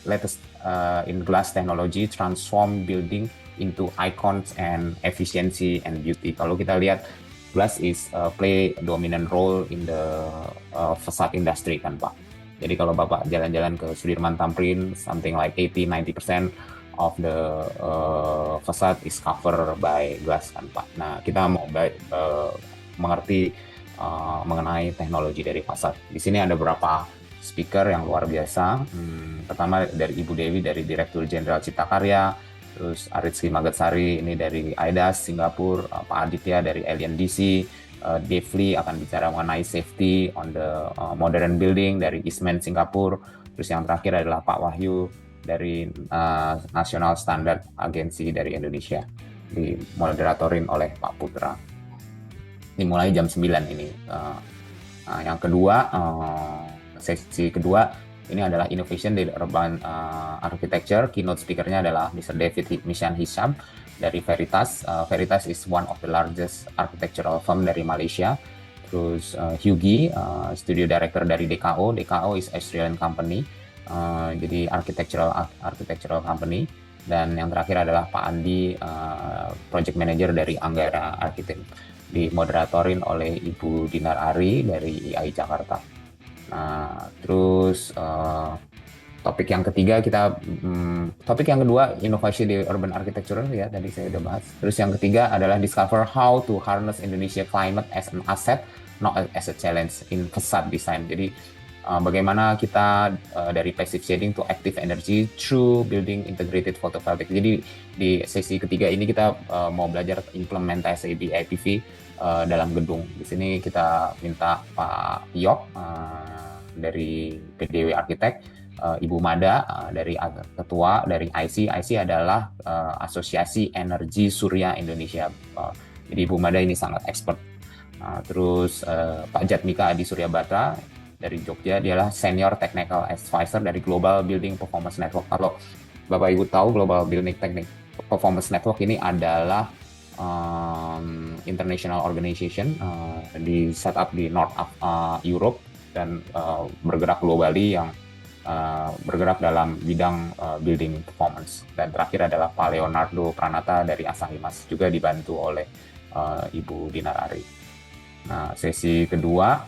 latest in glass technology transform building into icons and efficiency and beauty. Kalau kita lihat, glass is play dominant role in the facade industry kan Pak. Jadi kalau Bapak jalan-jalan ke Sudirman Tamrin, something like 80-90% of the facade is covered by glass kan Pak. Nah kita mau mengerti mengenai teknologi dari facade. Di sini ada beberapa speaker yang luar biasa. Pertama dari Ibu Dewi dari Direktur Jenderal Cipta Karya, terus Aritski Magatsari ini dari IDAS Singapura, Pak Aditya dari Alien DC, Dave Lee akan bicara mengenai safety on the modern building dari Eastman Singapura, terus yang terakhir adalah Pak Wahyu dari National Standard Agency dari Indonesia, dimoderatorin oleh Pak Putra. Dimulai jam 9 ini. Yang kedua, sesi kedua ini adalah Innovation di Urban Architecture. Keynote speaker-nya adalah Mr. David Mishan Hisham dari Veritas. Veritas is one of the largest architectural firm dari Malaysia. Terus Hughie, studio director dari DKO. DKO is Australian company, jadi architectural company. Dan yang terakhir adalah Pak Andi, project manager dari Anggara Architect, dimoderatorin oleh Ibu Dinar Ari dari IAI Jakarta. Nah, terus topik yang kedua inovasi di urban architecture ya, tadi saya udah bahas. Terus yang ketiga adalah discover how to harness Indonesia climate as an asset, not as a challenge in facade design. Jadi bagaimana kita dari passive shading to active energy through building integrated photovoltaic. Jadi di sesi ketiga ini kita mau belajar implementasi BIPV dalam gedung. Di sini kita minta Pak Yok dari PDW Arsitek, Ibu Mada dari ketua dari IC. IC adalah Asosiasi Energi Surya Indonesia. Jadi Ibu Mada ini sangat expert. Terus Pak Jatmika Adi Suryabatra dari Jogja, dia adalah Senior Technical Advisor dari Global Building Performance Network. Kalau Bapak Ibu tahu, Global Building Performance Network ini adalah international organization di setup di North Europe dan bergerak globally yang bergerak dalam bidang building performance. Dan terakhir adalah Pak Leonardo Pranata dari Asahi Mas, juga dibantu oleh Ibu Dinar Ari. Nah, sesi kedua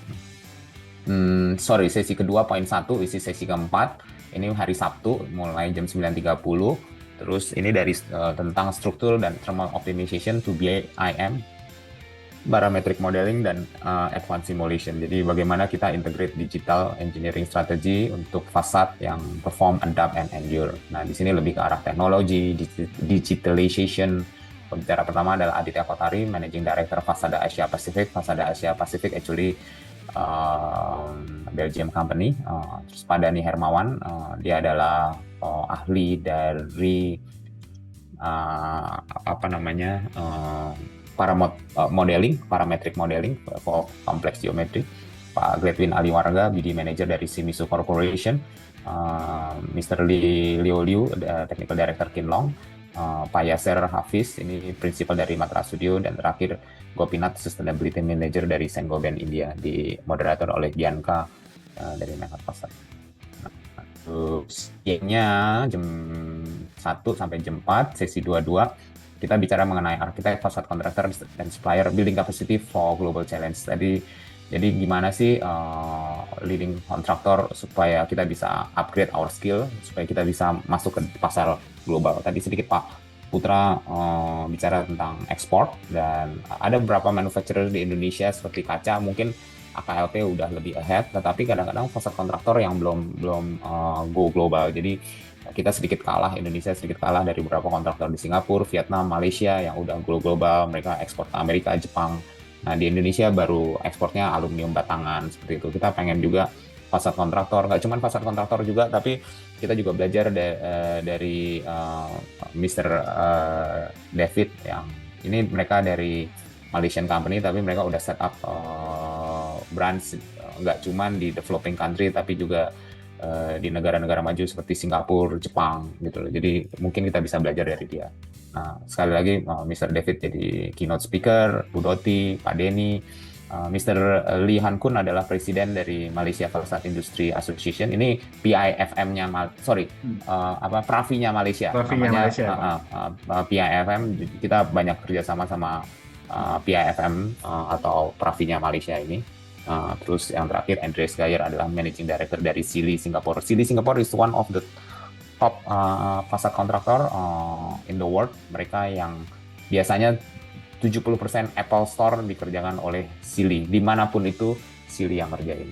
poin 1, isi sesi keempat ini hari Sabtu mulai jam 9.30. Terus ini dari tentang struktur dan thermal optimization to BIM, barometric modeling dan advanced simulation. Jadi bagaimana kita integrate digital engineering strategy untuk fasad yang perform, adapt, and endure. Nah, di sini lebih ke arah teknologi, digitalization. Pembicara pertama adalah Aditya Kotari, Managing Director Fasada Asia Pacific. Fasada Asia Pacific actually Belgium company. Terus Pak Dhani Hermawan, dia adalah ahli dari parametric modeling for complex geometry. Pak Gledwin Aliwarga, BD Manager dari Shimizu Corporation. Mr. Leo Liu, Technical Director Kinlong. Pak Yasser Hafiz, ini Principal dari Matra Studio. Dan terakhir Gopinath, Sustainability Manager dari Saint-Gobain India, di moderator oleh Bianca dari Mekat Pasar. Siangnya jam 1 sampai jam 4, sesi 22, kita bicara mengenai arsitek, fasad kontraktor, dan supplier building capacity for global challenge. Jadi gimana sih leading kontraktor supaya kita bisa upgrade our skill, supaya kita bisa masuk ke pasar global. Tadi sedikit Pak Putra bicara tentang ekspor, dan ada beberapa manufacturer di Indonesia seperti kaca, mungkin AKLP udah lebih ahead, tetapi kadang-kadang fasad kontraktor yang belum go global. Jadi kita sedikit kalah, Indonesia sedikit kalah dari beberapa kontraktor di Singapura, Vietnam, Malaysia yang udah go global. Mereka ekspor ke Amerika, Jepang. Nah, di Indonesia baru ekspornya aluminium batangan seperti itu. Kita pengen juga fasad kontraktor, nggak cuma fasad kontraktor juga, tapi kita juga belajar dari Mr. David, yang ini mereka dari Malaysian company, tapi mereka udah set up branch nggak cuma di developing country, tapi juga di negara-negara maju seperti Singapura, Jepang gitu loh. Jadi mungkin kita bisa belajar dari dia. Nah, sekali lagi Mr. David jadi keynote speaker, Bu Doti, Pak Denny, Mr. Lee Han Kun adalah presiden dari Malaysia Facade Industry Association. Ini PIFM-nya, Pravi-nya Malaysia. PIFM, kita banyak kerjasama sama PIFM atau Pravi-nya Malaysia ini. Terus yang terakhir Andreas Geyer adalah Managing Director dari Sealy Singapore. Sealy Singapore is one of the top facade contractor in the world. Mereka yang biasanya 70% Apple Store dikerjakan oleh Sealy. Dimanapun itu Sealy yang ngerjain.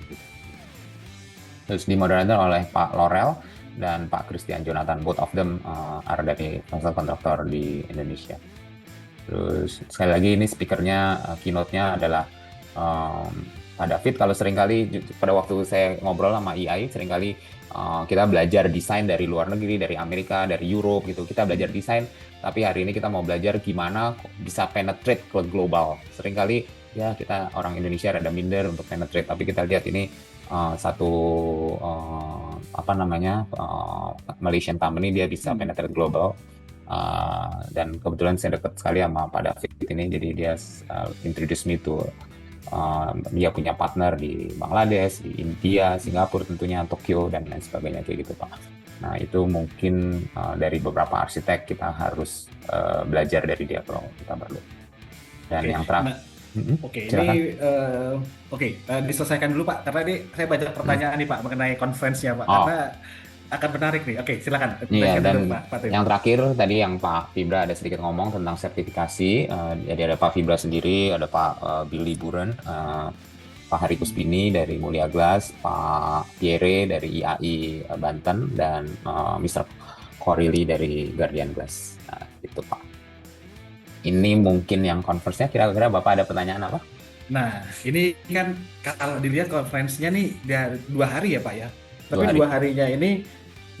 Terus dimoderator oleh Pak Laurel dan Pak Christian Jonathan. Both of them are dari Functional Contractor di Indonesia. Terus sekali lagi ini speakernya, keynote-nya adalah Pak David. Kalau seringkali pada waktu saya ngobrol sama EI, seringkali kita belajar desain dari luar negeri, dari Amerika, dari Europe gitu. Kita belajar desain, tapi hari ini kita mau belajar gimana bisa penetrate ke global. Seringkali ya kita orang Indonesia rada minder untuk penetrate, tapi kita lihat ini satu Malaysian company, dia bisa penetrate global. Dan kebetulan saya dekat sekali sama Pak David ini, jadi dia introduce me to dia punya partner di Bangladesh, di India, Singapura tentunya, Tokyo dan lain sebagainya kayak gitu Pak. Nah itu mungkin dari beberapa arsitek kita harus belajar dari dia kalau kita perlu. Dan yang terakhir, diselesaikan dulu Pak, karena ini saya banyak pertanyaan nih Pak mengenai conference-nya Pak, karena akan menarik nih. Oke, silakan. Iya, dan dulu, Pak. Yang terakhir tadi yang Pak Fibra ada sedikit ngomong tentang sertifikasi. Jadi ada Pak Fibra sendiri, ada Pak Billy Buren, Pak Hari Kuspini dari Mulia Glass, Pak Pierre dari IAI Banten, dan Mr. Corili dari Guardian Glass. Nah, itu Pak. Ini mungkin yang conference-nya, kira-kira Bapak ada pertanyaan apa? Nah, ini kan kalau dilihat konferensinya nih 2 hari ya Pak ya. Tapi 2 harinya ini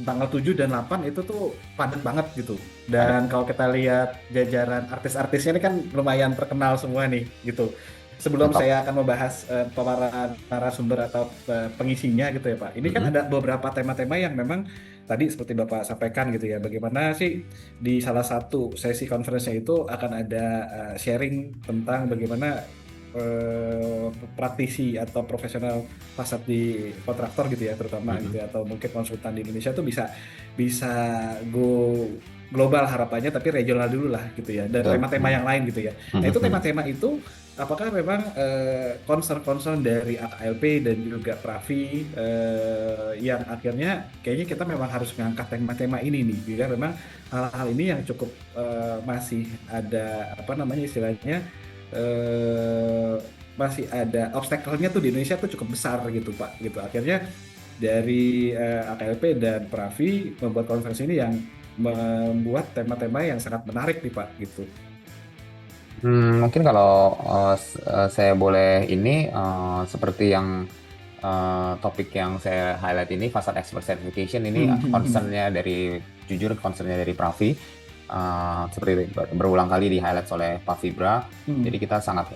tanggal 7 dan 8 itu tuh padat banget gitu. Dan kalau kita lihat jajaran artis-artisnya ini kan lumayan terkenal semua nih gitu. Sebelum saya akan membahas para narasumber atau pengisinya gitu ya Pak. Ini kan ada beberapa tema-tema yang memang tadi seperti Bapak sampaikan gitu ya. Bagaimana sih di salah satu sesi konferensinya itu akan ada sharing tentang bagaimana praktisi atau profesional fasad di kontraktor gitu ya terutama gitu ya, atau mungkin konsultan di Indonesia tuh bisa go global harapannya, tapi regional dulu lah gitu ya, dan tema-tema yang lain gitu ya. Nah itu tema-tema itu apakah memang concern dari AKLP dan juga Pravi yang akhirnya kayaknya kita memang harus mengangkat tema-tema ini nih, bila memang hal-hal ini yang cukup masih ada istilahnya masih ada obstacle-nya tuh di Indonesia tuh cukup besar gitu Pak gitu. Akhirnya dari AKLP dan Pravi membuat konferensi ini yang membuat tema-tema yang sangat menarik nih Pak gitu. Mungkin kalau saya boleh ini seperti yang topik yang saya highlight ini, Facade Expert Certification ini concern-nya dari Pravi. Seperti berulang kali di highlight oleh Pak Fibra. Jadi kita sangat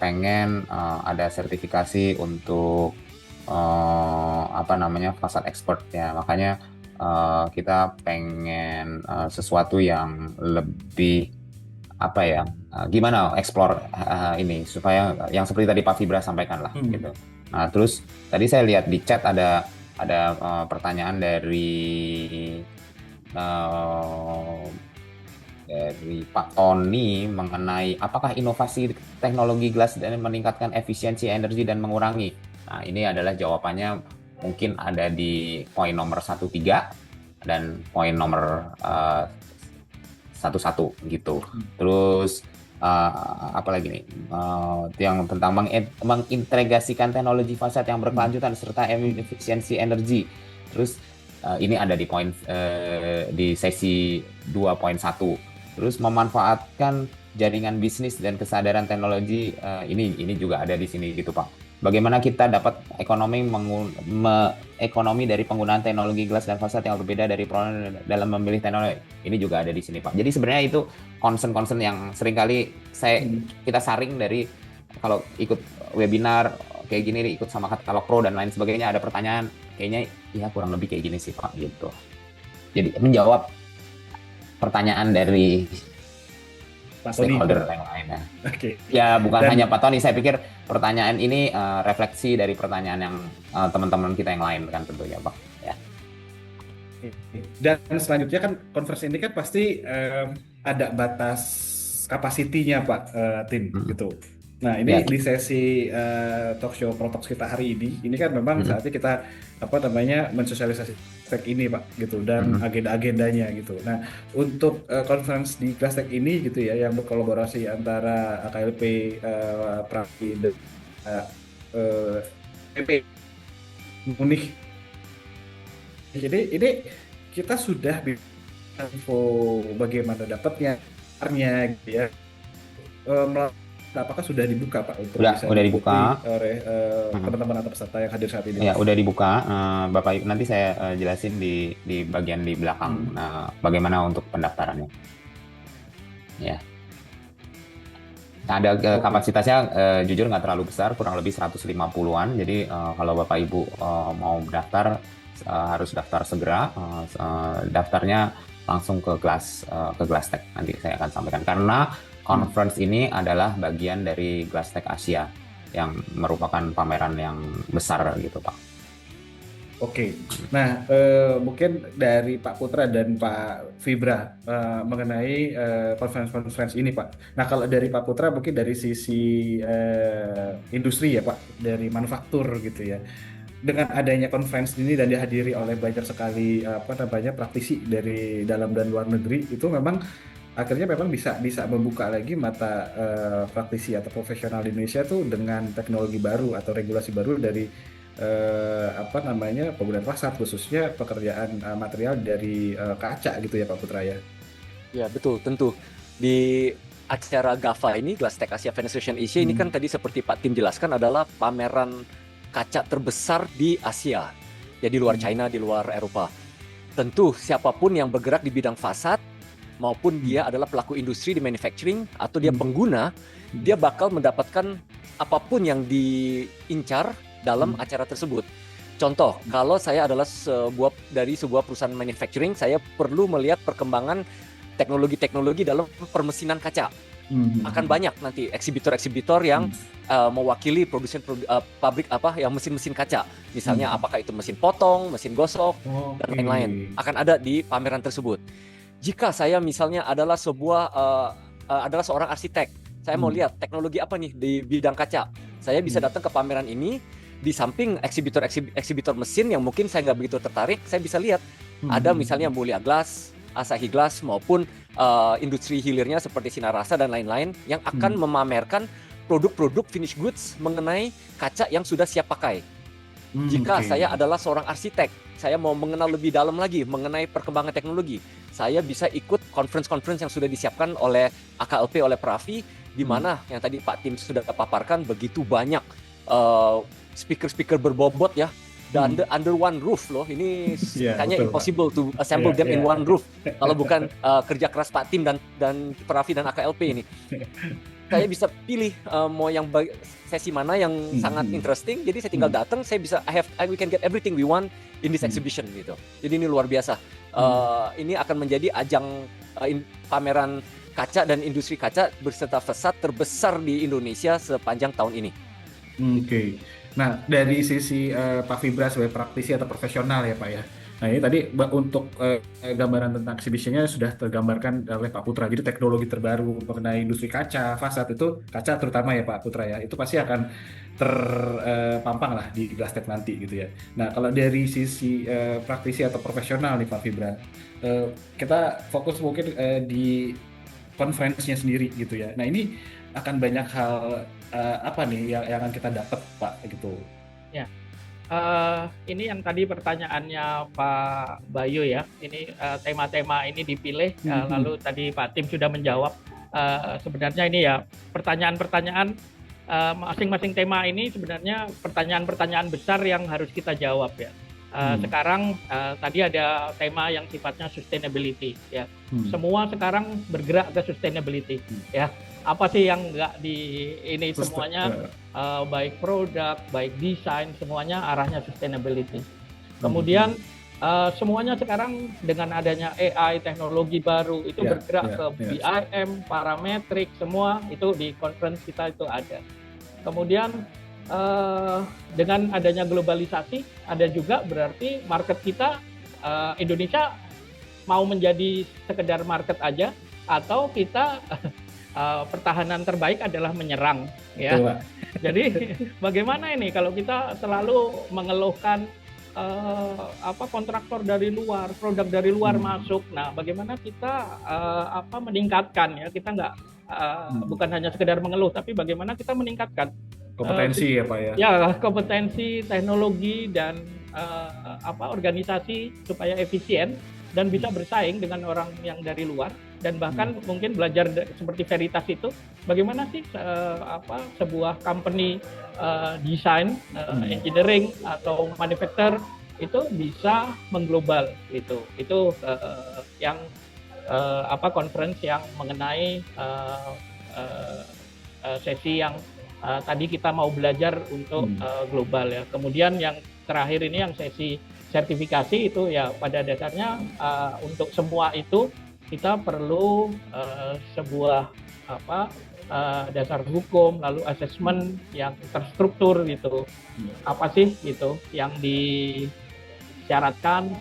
pengen ada sertifikasi untuk facade expert ya. Makanya kita pengen sesuatu yang lebih gimana explore ini supaya yang seperti tadi Pak Fibra sampaikan lah gitu. Nah terus tadi saya lihat di chat ada pertanyaan dari Pak Tony mengenai apakah inovasi teknologi glass dan meningkatkan efisiensi energi dan mengurangi. Nah, ini adalah jawabannya mungkin ada di poin nomor 13 dan poin nomor 11 gitu. Terus apalagi nih yang tentang mengintegrasikan teknologi fasad yang berkelanjutan serta efisiensi energi. Terus ini ada di poin di sesi 2.1. Terus memanfaatkan jaringan bisnis dan kesadaran teknologi, ini juga ada di sini gitu Pak. Bagaimana kita dapat ekonomi dari penggunaan teknologi gelas dan fasad yang berbeda dari dalam memilih teknologi. Ini juga ada di sini Pak. Jadi sebenarnya itu concern-concern yang seringkali kita saring dari kalau ikut webinar kayak gini, ikut sama Katalog Pro dan lain sebagainya, ada pertanyaan kayaknya ya kurang lebih kayak gini sih Pak gitu. Jadi menjawab pertanyaan dari stakeholder yang lainnya. Ya bukan hanya Pak Tony, saya pikir pertanyaan ini refleksi dari pertanyaan yang teman-teman kita yang lain kan tentunya Pak. Ya. Dan selanjutnya kan konferensi ini kan pasti ada batas kapasitinya Pak tim gitu. Nah ini di sesi talk show Protox kita hari ini kan memang saatnya kita mensosialisasi tech ini Pak gitu, dan agenda-agendanya gitu. Nah untuk conference di Glass Tech ini gitu ya, yang berkolaborasi antara AKLP, Pravi dan PP Munich Jadi ini kita sudah info bagaimana dapatnya, gitu ya. Apakah sudah dibuka Pak untuk bisa Udah diikuti dibuka. oleh Mhm. teman-teman atau peserta yang hadir saat ini? Ya, udah dibuka. Bapak Ibu, nanti saya jelasin di bagian di belakang. Nah, bagaimana untuk pendaftarannya? Ya. Nah, ada kapasitasnya jujur nggak terlalu besar, kurang lebih 150-an. Jadi kalau Bapak Ibu mau daftar harus daftar segera. Daftarnya langsung ke Glasstec. Nanti saya akan sampaikan karena conference ini adalah bagian dari Glasstec Asia yang merupakan pameran yang besar gitu, Pak. Oke, nah mungkin dari Pak Putra dan Pak Fibra mengenai conference ini Pak. Nah kalau dari Pak Putra mungkin dari sisi industri ya Pak, dari manufaktur gitu ya. Dengan adanya conference ini dan dihadiri oleh banyak sekali praktisi dari dalam dan luar negeri, itu memang akhirnya memang bisa membuka lagi mata praktisi atau profesional di Indonesia tuh dengan teknologi baru atau regulasi baru dari penggunaan fasad, khususnya pekerjaan material dari kaca gitu ya Pak Putra ya. Ya betul, tentu di acara GAFA ini, Glasstec Asia Fenestration Asia ini kan tadi seperti Pak Tim jelaskan adalah pameran kaca terbesar di Asia, ya di luar China, di luar Eropa. Tentu siapapun yang bergerak di bidang fasad maupun dia adalah pelaku industri di manufacturing atau dia pengguna, dia bakal mendapatkan apapun yang diincar dalam acara tersebut. Contoh, kalau saya adalah dari sebuah perusahaan manufacturing, saya perlu melihat perkembangan teknologi-teknologi dalam permesinan kaca. Akan banyak nanti eksibitor-eksibitor yang mewakili produsen pabrik yang mesin-mesin kaca. Misalnya apakah itu mesin potong, mesin gosok, dan lain-lain. Akan ada di pameran tersebut. Jika saya misalnya adalah seorang arsitek, saya mau lihat teknologi apa nih di bidang kaca. Saya bisa datang ke pameran ini, di samping eksibitor mesin yang mungkin saya nggak begitu tertarik, saya bisa lihat ada misalnya Mulia Glass, Asahi Glass maupun industri hilirnya seperti Sinarasa dan lain-lain yang akan memamerkan produk-produk finish goods mengenai kaca yang sudah siap pakai. Jika saya adalah seorang arsitek, saya mau mengenal lebih dalam lagi mengenai perkembangan teknologi, saya bisa ikut conference-conference yang sudah disiapkan oleh AKLP, oleh Pravi, di mana yang tadi Pak Tim sudah paparkan begitu banyak speaker-speaker berbobot ya. Dan under one roof loh, ini kayaknya impossible to assemble them in one roof kalau bukan kerja keras Pak Tim dan Pravi dan AKLP ini. Saya bisa pilih mau yang sesi mana yang sangat interesting, jadi saya tinggal datang, saya bisa we can get everything we want in this exhibition gitu. Jadi ini luar biasa. Ini akan menjadi ajang pameran kaca dan industri kaca berserta fasad terbesar di Indonesia sepanjang tahun ini. Oke. Nah, dari sisi Pak Fibra sebagai praktisi atau profesional ya Pak ya. Nah ini tadi untuk gambaran tentang exhibitionnya sudah tergambarkan oleh Pak Putra. Jadi teknologi terbaru mengenai industri kaca, fasad itu, kaca terutama ya Pak Putra ya, itu pasti akan terpampang lah di Glasstec nanti gitu ya. Nah kalau dari sisi praktisi atau profesional nih Pak Fibra, kita fokus mungkin di conference-nya sendiri gitu ya. Nah ini akan banyak hal apa nih yang akan kita dapat Pak gitu. Ya, ini yang tadi pertanyaannya Pak Bayu ya. Ini tema-tema ini dipilih, lalu tadi Pak Tim sudah menjawab. Sebenarnya ini ya pertanyaan-pertanyaan masing-masing tema ini sebenarnya pertanyaan-pertanyaan besar yang harus kita jawab ya. Sekarang tadi ada tema yang sifatnya sustainability ya. Semua sekarang bergerak ke sustainability ya. Apa sih yang nggak di ini semuanya baik produk, baik desain, semuanya arahnya sustainability. Kemudian semuanya sekarang dengan adanya AI, teknologi baru itu bergerak ke BIM, parametrik, semua itu di conference kita itu ada. Kemudian dengan adanya globalisasi ada juga berarti market kita Indonesia mau menjadi sekedar market aja atau kita pertahanan terbaik adalah menyerang ya. Betul, jadi bagaimana ini kalau kita selalu mengeluhkan kontraktor dari luar, produk dari luar masuk. Nah, bagaimana kita meningkatkan ya? Kita nggak bukan hanya sekedar mengeluh, tapi bagaimana kita meningkatkan Kompetensi ya Pak ya. Ya, kompetensi, teknologi dan organisasi supaya efisien dan bisa bersaing dengan orang yang dari luar, dan bahkan mungkin belajar seperti Veritas itu bagaimana sih sebuah company desain, engineering atau manufacture itu bisa mengglobal itu yang conference yang mengenai sesi yang tadi kita mau belajar untuk global ya. Kemudian yang terakhir ini yang sesi sertifikasi itu ya pada dasarnya untuk semua itu kita perlu sebuah dasar hukum, lalu asesmen yang terstruktur gitu. Apa sih gitu yang disyaratkan,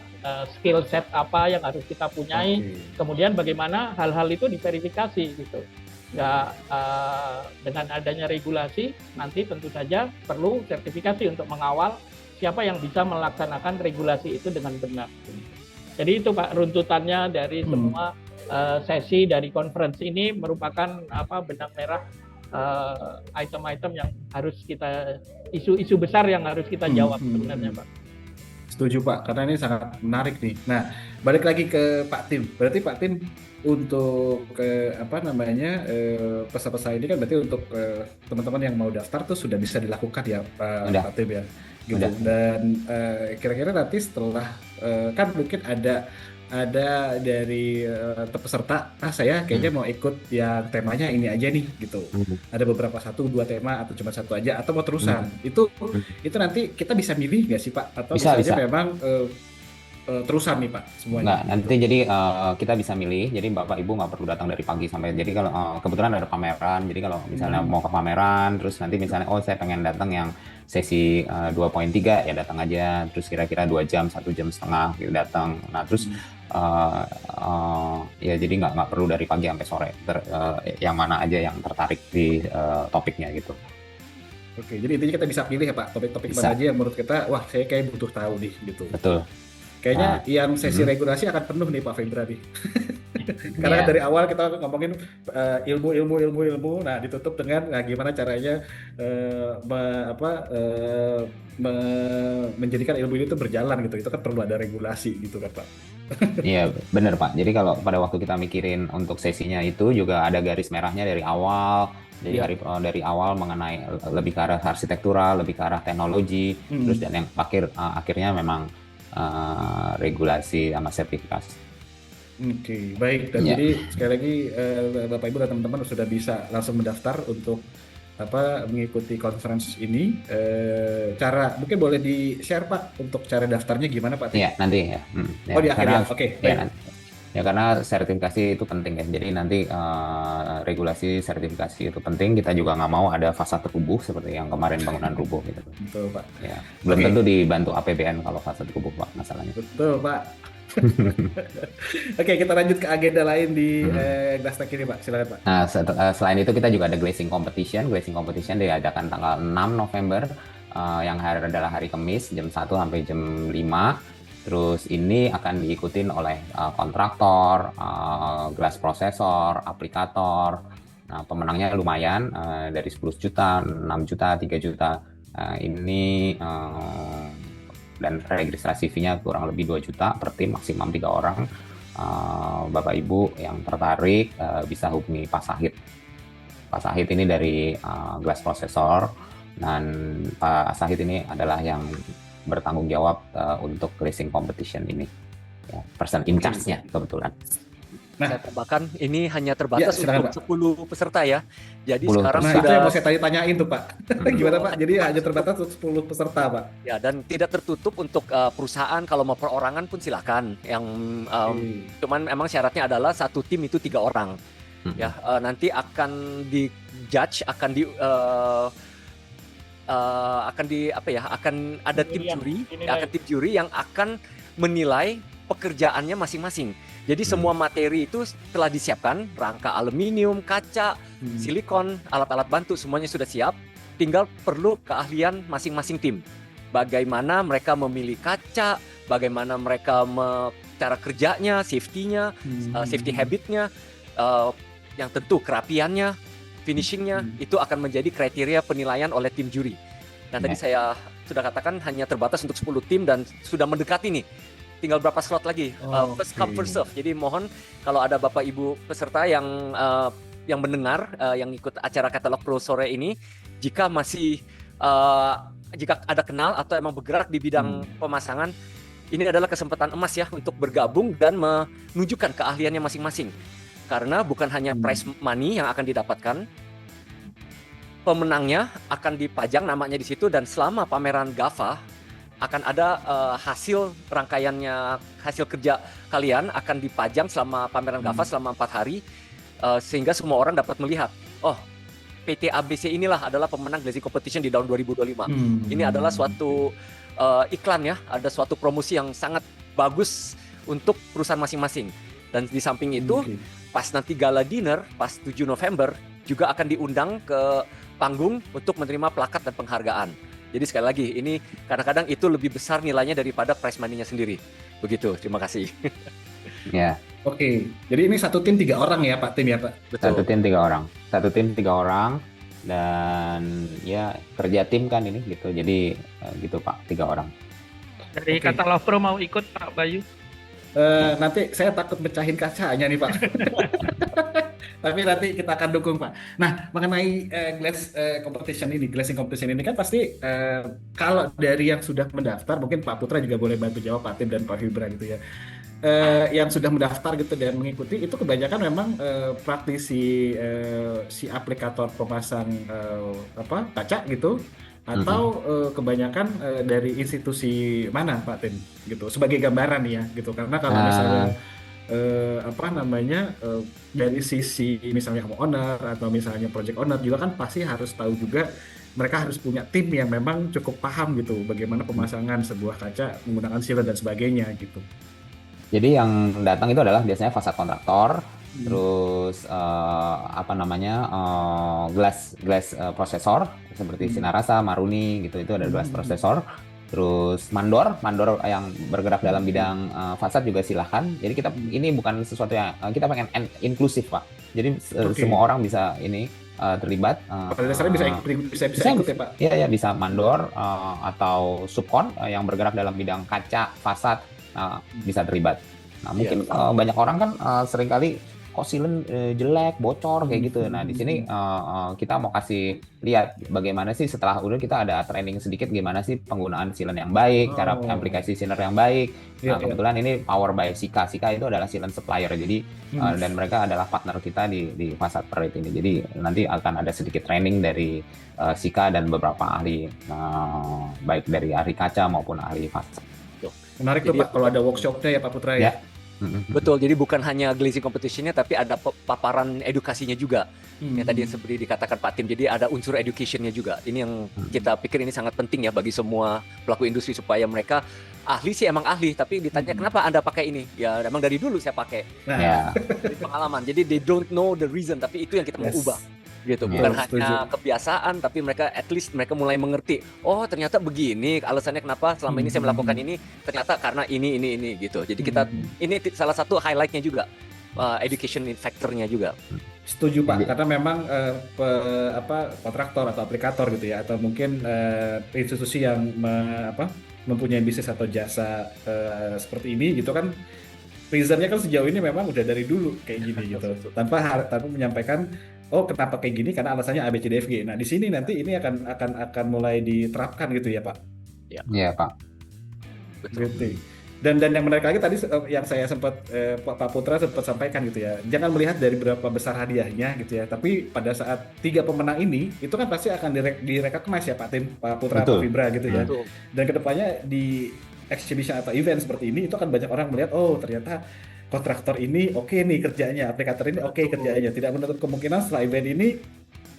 skill set apa yang harus kita punyai, kemudian bagaimana hal-hal itu diverifikasi gitu. Ya, dengan adanya regulasi nanti tentu saja perlu sertifikasi untuk mengawal siapa yang bisa melaksanakan regulasi itu dengan benar. Jadi itu Pak runtutannya dari semua sesi dari conference ini merupakan benang merah item-item yang harus kita isu-isu besar yang harus kita jawab sebenarnya Pak. Setuju Pak, karena ini sangat menarik nih. Nah, balik lagi ke Pak Tim. Berarti Pak Tim untuk peserta ini kan berarti untuk teman-teman yang mau daftar tuh sudah bisa dilakukan ya Pak Tim ya. Gitu. Dan kira-kira nanti setelah kan mungkin ada dari peserta, saya kayaknya mau ikut yang temanya ini aja nih gitu. Ada beberapa 1-2 tema atau cuma satu aja atau mau terusan. Itu nanti kita bisa milih nggak sih Pak? Atau bisa memang terusan nih Pak semuanya? Nggak, nanti jadi kita bisa milih. Jadi Bapak Ibu nggak perlu datang dari pagi sampai. Jadi kalau kebetulan ada pameran. Jadi kalau misalnya mau ke pameran, terus nanti misalnya saya pengen datang yang sesi 2.3 ya datang aja. Terus kira-kira 2 jam, 1 jam setengah gitu datang. Nah terus ya jadi nggak perlu dari pagi sampai sore. Yang mana aja yang tertarik di topiknya gitu. Oke, jadi intinya kita bisa pilih ya Pak, topik-topik mana aja yang menurut kita, wah saya kayak butuh tahu nih gitu. Betul. Kayaknya yang sesi regulasi akan penuh nih Pak Febra nih. Karena dari awal kita ngomongin ilmu, nah ditutup dengan gimana caranya menjadikan ilmu ini tuh berjalan gitu. Itu kan perlu ada regulasi gitu kan Pak. Iya benar Pak. Jadi kalau pada waktu kita mikirin untuk sesinya itu juga ada garis merahnya dari awal. Jadi dari awal mengenai lebih ke arah arsitektural, lebih ke arah teknologi, terus dan yang akhirnya memang regulasi sama sertifikasi. Oke, baik. Dan jadi sekali lagi Bapak Ibu dan teman-teman sudah bisa langsung mendaftar untuk mengikuti conference ini. Cara mungkin boleh di-share Pak untuk cara daftarnya gimana Pak? Iya, nanti ya. Di akhir ya. Oke, baik. Ya karena sertifikasi itu penting ya. Jadi nanti regulasi sertifikasi itu penting. Kita juga nggak mau ada fasa rubuh seperti yang kemarin bangunan rubuh gitu. Betul Pak. Ya, belum tentu dibantu APBN kalau fasa rubuh Pak masalahnya. Betul Pak. Oke, kita lanjut ke agenda lain di Glasstec ini Pak. Silakan Pak. Nah selain itu kita juga ada glazing competition. Glazing competition diadakan tanggal 6 November yang adalah hari Kamis jam 1 sampai jam 5. Terus ini akan diikutin oleh kontraktor, glass processor, aplikator. Nah, pemenangnya lumayan dari 10 juta, 6 juta, 3 juta. Ini dan registrasi fee-nya kurang lebih 2 juta per tim, maksimum 3 orang. Bapak Ibu yang tertarik bisa hubungi Pak Sahid. Pak Sahid ini dari glass processor, dan Pak Sahid ini adalah yang bertanggung jawab untuk glazing competition ini, ya, person in charge-nya kebetulan. Nah, saya tambahkan ini hanya terbatas untuk 10 peserta ya. Jadi 10 sekarang itu yang mau saya tanyain tuh Pak. Gimana Pak? Jadi hanya terbatas untuk 10 peserta Pak. Ya, dan tidak tertutup untuk perusahaan. Kalau mau perorangan pun silakan. Yang cuman memang syaratnya adalah satu tim itu 3 orang. Ya, nanti akan di-judge, akan ada tim juri yang akan menilai pekerjaannya masing-masing. Jadi semua materi itu telah disiapkan, rangka aluminium, kaca, silikon, alat-alat bantu semuanya sudah siap. Tinggal perlu keahlian masing-masing tim. Bagaimana mereka memilih kaca, bagaimana mereka cara kerjanya, safety-nya, safety habit-nya, yang tentu kerapiannya. finishingnya itu akan menjadi kriteria penilaian oleh tim juri. Nah, tadi saya sudah katakan hanya terbatas untuk 10 tim dan sudah mendekati nih. Tinggal berapa slot lagi? First come first serve. Jadi mohon kalau ada Bapak Ibu peserta yang mendengar, yang ikut acara Katalog Pro sore ini, jika masih jika ada kenal atau emang bergerak di bidang pemasangan, ini adalah kesempatan emas ya untuk bergabung dan menunjukkan keahliannya masing-masing. Karena bukan hanya prize money yang akan didapatkan, pemenangnya akan dipajang namanya di situ, dan selama pameran GAFA akan ada hasil rangkaiannya, hasil kerja kalian akan dipajang selama pameran GAFA selama 4 hari, sehingga semua orang dapat melihat, oh, PT ABC inilah adalah pemenang glazing competition di tahun 2025. Ini adalah suatu iklan ya, ada suatu promosi yang sangat bagus untuk perusahaan masing-masing. Dan di samping itu, pas nanti gala dinner, pas 7 November, juga akan diundang ke panggung untuk menerima plakat dan penghargaan. Jadi sekali lagi, ini kadang-kadang itu lebih besar nilainya daripada prize money-nya sendiri. Begitu, terima kasih. Ya. Oke, jadi ini satu tim 3 orang ya Pak, tim ya Pak? Betul. Satu tim 3 orang. Satu tim 3 orang, dan ya kerja tim kan ini gitu. Jadi gitu Pak, 3 orang. Dari Katalog Pro mau ikut Pak Bayu? Nanti saya takut mecahin kacanya nih Pak. Tapi nanti kita akan dukung Pak. Nah, mengenai glazing competition ini kan pasti kalau dari yang sudah mendaftar, mungkin Pak Putra juga boleh bantu jawab, Pak Tim dan Pak Fibra gitu ya. Yang sudah mendaftar gitu dan mengikuti itu kebanyakan memang praktisi si aplikator pemasang kaca gitu, atau kebanyakan dari institusi mana Pak Tim gitu, sebagai gambaran ya gitu. Karena kalau misalnya dari sisi misalnya owner atau misalnya project owner juga kan pasti harus tahu juga, mereka harus punya tim yang memang cukup paham gitu bagaimana pemasangan sebuah kaca menggunakan sealer dan sebagainya gitu. Jadi yang datang itu adalah biasanya fasad kontraktor, terus glass prosesor seperti Sinarasa, Maruni gitu, itu ada glass prosesor. Terus mandor yang bergerak dalam bidang fasad juga silahkan. Jadi kita ini bukan sesuatu yang kita pengen inklusif Pak. Jadi semua orang bisa ini terlibat. Pada dasarnya bisa ikut ya Pak? Iya, bisa mandor atau subkon yang bergerak dalam bidang kaca, fasad, bisa terlibat. Nah mungkin banyak orang kan seringkali kok sealant jelek, bocor kayak gitu. Nah di sini kita mau kasih lihat bagaimana sih setelah udah kita ada training sedikit gimana sih penggunaan sealant yang baik, cara aplikasi sealer yang baik. Nah kebetulan ini power by Sika. Sika itu adalah sealant supplier. Jadi dan mereka adalah partner kita di Fasad Parade ini. Jadi nanti akan ada sedikit training dari Sika dan beberapa ahli, baik dari ahli kaca maupun ahli fasad. Menarik tuh Pak kalau ada workshopnya ya Pak Putra ya. Betul, jadi bukan hanya glazing competition-nya tapi ada paparan edukasinya juga. Yang tadi yang seperti dikatakan Pak Tim, jadi ada unsur education-nya juga. Ini yang kita pikir ini sangat penting ya bagi semua pelaku industri, supaya mereka ahli sih emang ahli, tapi ditanya kenapa Anda pakai ini? Ya emang dari dulu saya pakai. Dari pengalaman. Jadi they don't know the reason, tapi itu yang kita mau ubah. Gitu, bukan hanya kebiasaan, tapi mereka at least mereka mulai mengerti, oh ternyata begini alasannya kenapa selama ini saya melakukan ini, ternyata karena ini gitu. Jadi kita ini salah satu highlightnya juga, education factor-nya juga. Setuju Pak, karena memang kontraktor atau aplikator gitu ya, atau mungkin institusi yang mempunyai bisnis atau jasa seperti ini gitu kan, reasonnya kan sejauh ini memang udah dari dulu kayak gini gitu, tanpa menyampaikan oh kenapa kayak gini karena alasannya A B C D F G. Nah di sini nanti ini akan mulai diterapkan gitu ya Pak. Iya Pak. Betul. Gitu. Dan yang menarik lagi tadi yang saya sempat Pak Putra sempat sampaikan gitu ya, jangan melihat dari berapa besar hadiahnya gitu ya, tapi pada saat 3 pemenang ini itu kan pasti akan direkognize ya Pak Tim, Pak Putra, Pak Fibra gitu ya. Dan kedepannya di exhibition atau event seperti ini itu akan banyak orang melihat, oh ternyata kontraktor ini oke nih kerjanya, aplikator ini oke kerjanya. Tidak menutup kemungkinan setelah event ini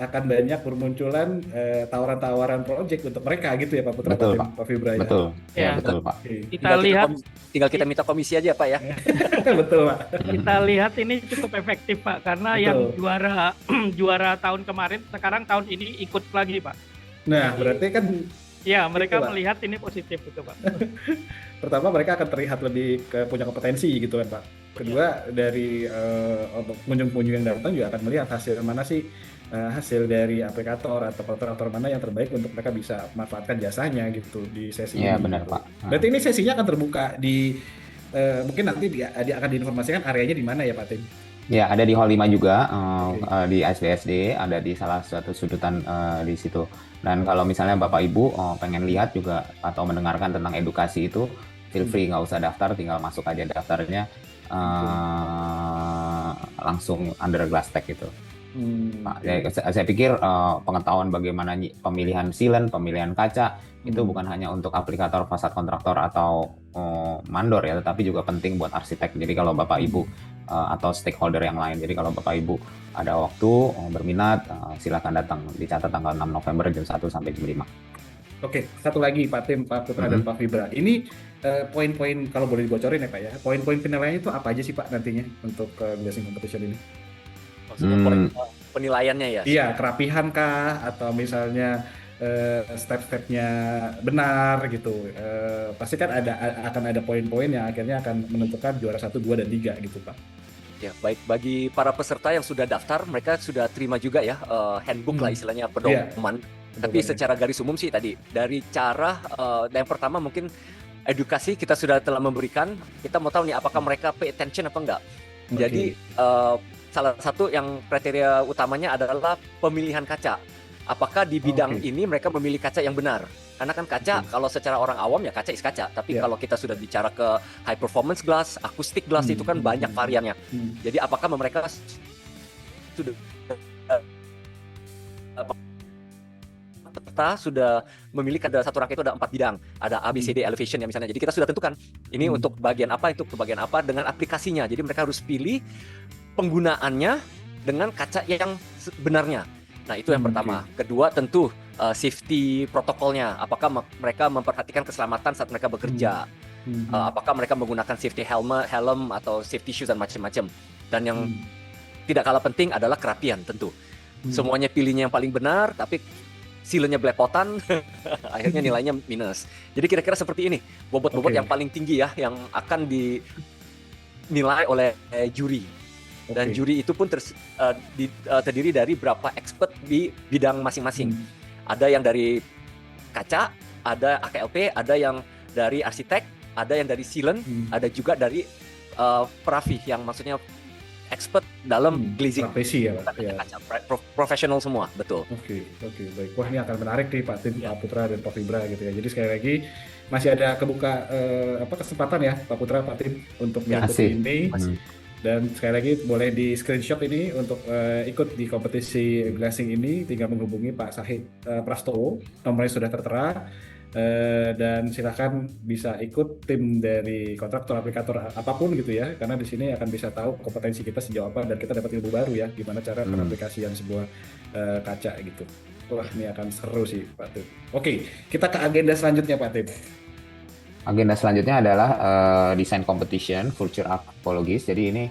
akan banyak bermunculan tawaran-tawaran project untuk mereka gitu ya Pak Putra, Pak Fibra ya. Betul. Ya, betul Pak. Kita lihat tinggal kita minta komisi aja Pak ya. Betul Pak. Kita lihat ini cukup efektif Pak, karena yang juara tahun kemarin sekarang tahun ini ikut lagi Pak. Nah, berarti kan ya, mereka melihat ini positif gitu Pak. Pertama mereka akan terlihat lebih punya kompetensi gitu kan Pak. Kedua dari pengunjung-pengunjung yang datang juga akan melihat hasil mana sih hasil dari aplikator atau kontraktor mana yang terbaik untuk mereka bisa manfaatkan jasanya gitu di sesi Iya, ini benar gitu. Pak. Berarti ini sesinya akan terbuka di mungkin nanti dia akan diinformasikan areanya di mana ya Pak Tim? Ya, ada di Hall 5 juga, Oke. di ASBSD, ada di salah satu sudutan di situ. Dan kalau misalnya Bapak Ibu pengen lihat juga atau mendengarkan tentang edukasi itu, feel free, nggak usah daftar, tinggal masuk aja daftarnya langsung under glass tag gitu. Pak, Oke. saya pikir pengetahuan bagaimana pemilihan silen, pemilihan kaca itu bukan hanya untuk aplikator, fasad kontraktor atau mandor ya, tetapi juga penting buat arsitek. Jadi kalau Bapak Ibu atau stakeholder yang lain. Jadi kalau Bapak Ibu ada waktu berminat, silakan datang. Dicatat tanggal 6 November jam 1 sampai jam 5. Oke, satu lagi Pak Tim, Pak Putra dan Pak Fibra. Ini poin-poin kalau boleh dibocorin ya Pak ya. Poin-poin penilaiannya itu apa aja sih Pak nantinya untuk glassing competition ini? Maksudnya penilaiannya ya? Iya, kerapihan kah atau misalnya step-stepnya benar gitu. Pasti kan akan ada poin-poin yang akhirnya akan menentukan juara 1, 2, dan 3 gitu Pak. Ya, baik, bagi para peserta yang sudah daftar, mereka sudah terima juga ya handbook lah istilahnya, pedoman. Tapi secara garis umum sih tadi, dari cara yang pertama mungkin edukasi kita sudah telah memberikan, kita mau tahu nih apakah mereka pay attention apa enggak. Jadi salah satu yang kriteria utamanya adalah pemilihan kaca. Apakah di bidang ini mereka memilih kaca yang benar? Karena kan kaca kalau secara orang awam ya kaca is kaca. Tapi kalau kita sudah bicara ke high performance glass, acoustic glass itu kan banyak variannya. Jadi apakah mereka sudah memilih ada satu rangkaian itu ada 4 bidang, ada ABCD elevation ya misalnya. Jadi kita sudah tentukan ini untuk bagian apa, itu ke bagian apa dengan aplikasinya. Jadi mereka harus pilih penggunaannya dengan kaca yang sebenarnya. Nah, itu yang pertama. Kedua, tentu safety protokolnya. Apakah mereka memperhatikan keselamatan saat mereka bekerja? Apakah mereka menggunakan safety helm atau safety shoes dan macam-macam? Dan yang tidak kalah penting adalah kerapian tentu. Semuanya pilihnya yang paling benar, tapi silennya belepotan, akhirnya nilainya minus. Jadi kira-kira seperti ini, bobot-bobot yang paling tinggi ya, yang akan dinilai oleh juri. Dan juri itu pun terdiri dari berapa expert di bidang masing-masing. Ada yang dari kaca, ada AKLP, ada yang dari arsitek, ada yang dari silen, ada juga dari perafi yang maksudnya expert dalam glazing. Profesi ya Pak. Kaca, profesional semua, betul. Oke, baik. Wah, ini akan menarik nih Pak Tim, Pak Putra dan Pak Fibra gitu ya. Jadi sekali lagi masih ada kebuka kesempatan ya Pak Putra, Pak Tim untuk mengikuti ini. Dan sekali lagi boleh di screenshot ini untuk ikut di kompetisi glazing ini, tinggal menghubungi Pak Sahid Prastowo, nomornya sudah tertera. Dan silakan bisa ikut tim dari kontraktor, aplikator apapun gitu ya, karena di sini akan bisa tahu kompetensi kita sejauh apa dan kita dapat ilmu baru ya, gimana cara pengaplikasian sebuah kaca gitu. Wah, ini akan seru sih Pak Tim. Oke, kita ke agenda selanjutnya Pak Tim. Agenda selanjutnya adalah desain competition Future Archologist. Jadi ini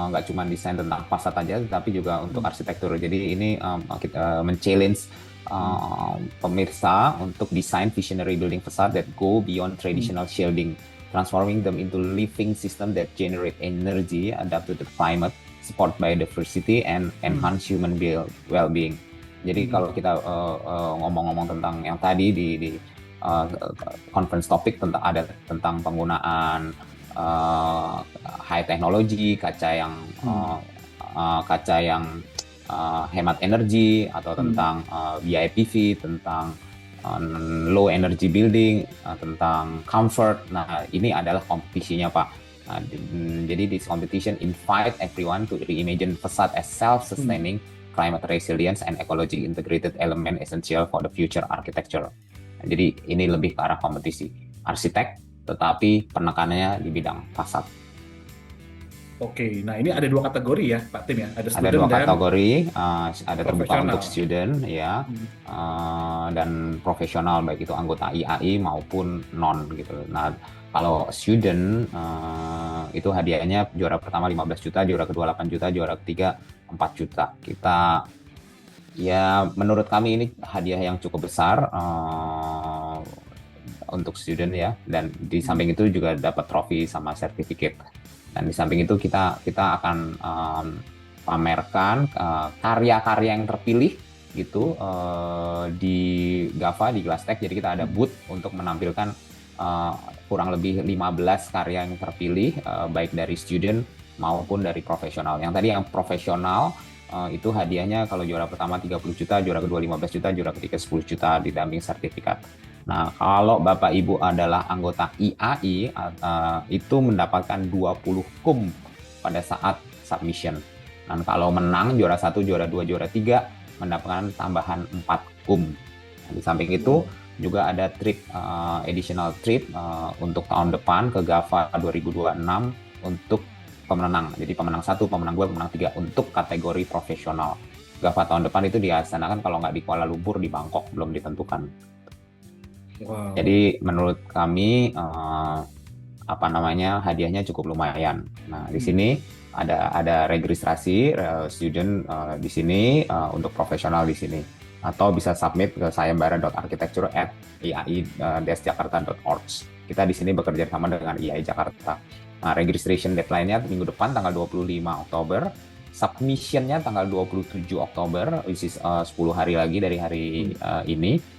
nggak cuma desain tentang fasad aja, tapi juga untuk arsitektur. Jadi ini kita men-challenge pemirsa untuk desain visionary building facade that go beyond traditional shielding, transforming them into living system that generate energy, adapt to the climate, support biodiversity, and enhance human well-being. Jadi kalau kita ngomong-ngomong tentang yang tadi di conference topik tentang penggunaan high technology, kaca yang hemat energi, atau tentang BIPV, tentang low energy building, tentang comfort. Nah, ini adalah kompetisinya Pak. Nah, jadi this competition invite everyone to reimagine facade as self-sustaining, climate resilience, and ecology integrated element essential for the future architecture. Nah, jadi ini lebih ke arah kompetisi arsitek, tetapi penekanannya di bidang fasad. Oke, nah ini ada 2 kategori ya Pak Tim ya, ada Ada 2 kategori, ada terbuka untuk student ya, dan profesional, baik itu anggota IAI maupun non gitu. Nah, kalau student itu hadiahnya juara pertama 15 juta, juara kedua 8 juta, juara ketiga 4 juta. Kita ya menurut kami ini hadiah yang cukup besar untuk student ya, dan di samping itu juga dapat trofi sama sertifikat. Dan di samping itu kita akan pamerkan karya-karya yang terpilih gitu di GAVA, di Glasstec. Jadi kita ada booth untuk menampilkan kurang lebih 15 karya yang terpilih, baik dari student maupun dari profesional. Yang tadi yang profesional itu hadiahnya kalau juara pertama 30 juta, juara kedua 15 juta, juara ketiga 10 juta didamping sertifikat. Nah, kalau Bapak Ibu adalah anggota IAI, itu mendapatkan 20 kum pada saat submission. Dan kalau menang juara 1, juara 2, juara 3 mendapatkan tambahan 4 kum. Nah, di samping itu juga ada trip, additional trip untuk tahun depan ke GAVA 2026 untuk pemenang. Jadi pemenang 1, pemenang 2, pemenang 3 untuk kategori profesional. GAVA tahun depan itu dilaksanakan kalau nggak di Kuala Lumpur, di Bangkok, belum ditentukan. Wow. Jadi menurut kami hadiahnya cukup lumayan. Nah, di sini ada registrasi student di sini untuk profesional di sini, atau bisa submit ke sayembara.architecture@iai-jakarta.org. Kita di sini bekerja sama dengan IAI Jakarta. Nah, registration deadline-nya minggu depan tanggal 25 Oktober, submission-nya tanggal 27 Oktober, which is 10 hari lagi dari hari ini.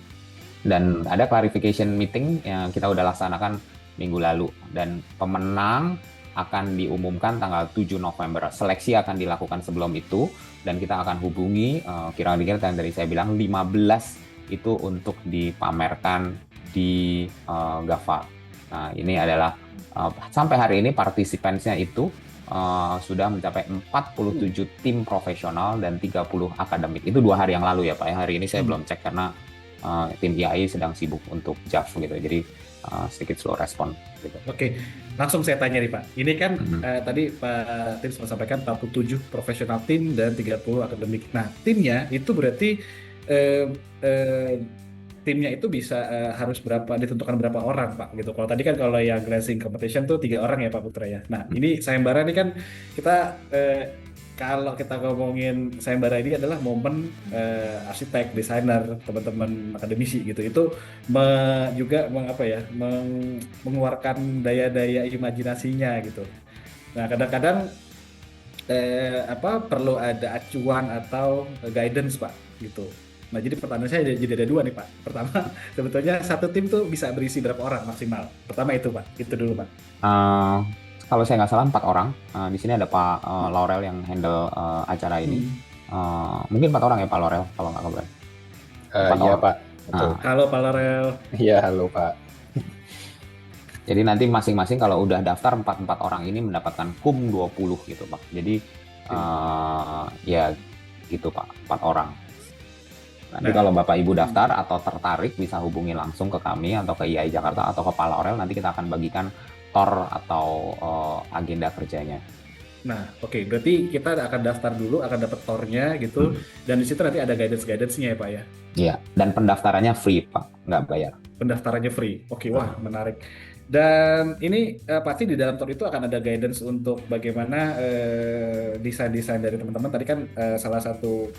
Dan ada clarification meeting yang kita udah laksanakan minggu lalu, dan pemenang akan diumumkan tanggal 7 November. Seleksi akan dilakukan sebelum itu, dan kita akan hubungi kira-kira yang tadi saya bilang 15 itu untuk dipamerkan di GAVA. Nah, ini adalah sampai hari ini partisipansnya itu sudah mencapai 47 tim profesional dan 30 akademik. Itu 2 hari yang lalu ya Pak. Hari ini saya belum cek karena tim IAI sedang sibuk untuk JAV gitu. Jadi sedikit slow respon gitu. Oke, langsung saya tanya nih Pak. Ini kan tadi Pak Tim sempat sampaikan 47 profesional tim dan 30 akademik. Nah, timnya itu berarti timnya itu bisa harus ditentukan berapa orang Pak gitu. Kalau tadi kan kalau yang glancing competition tuh 3 orang ya Pak Putra ya. Nah, ini sayembara ini kan kita kalau kita ngomongin sayembara ini adalah momen arsitek, desainer, teman-teman akademisi gitu. Itu juga mengeluarkan daya-daya imajinasinya gitu. Nah, kadang-kadang perlu ada acuan atau guidance Pak gitu. Nah, jadi pertanyaan saya jadi ada 2 nih Pak. Pertama, sebetulnya satu tim tuh bisa berisi berapa orang maksimal? Pertama itu Pak, itu dulu Pak. Kalau saya nggak salah 4 orang. Di sini ada Pak Laurel yang handle acara ini. Mungkin 4 orang ya Pak Laurel, kalau nggak kabar. Iya Pak. Betul. Halo Pak Laurel. Iya, halo Pak. Jadi nanti masing-masing kalau udah daftar 4 orang ini mendapatkan kum 20 gitu Pak. Jadi ya gitu Pak, 4 orang. Nanti kalau Bapak Ibu daftar atau tertarik bisa hubungi langsung ke kami atau ke IAI Jakarta atau ke Pak Laurel, nanti kita akan bagikan TOR atau agenda kerjanya. Nah, oke, berarti kita akan daftar dulu, akan dapat TOR-nya gitu, dan di situ nanti ada guidance-nya ya Pak ya? Iya, dan pendaftarannya free Pak, nggak bayar. Pendaftarannya free, oke, wah menarik. Dan ini pasti di dalam TOR itu akan ada guidance untuk bagaimana desain-desain dari teman-teman. Tadi kan salah satu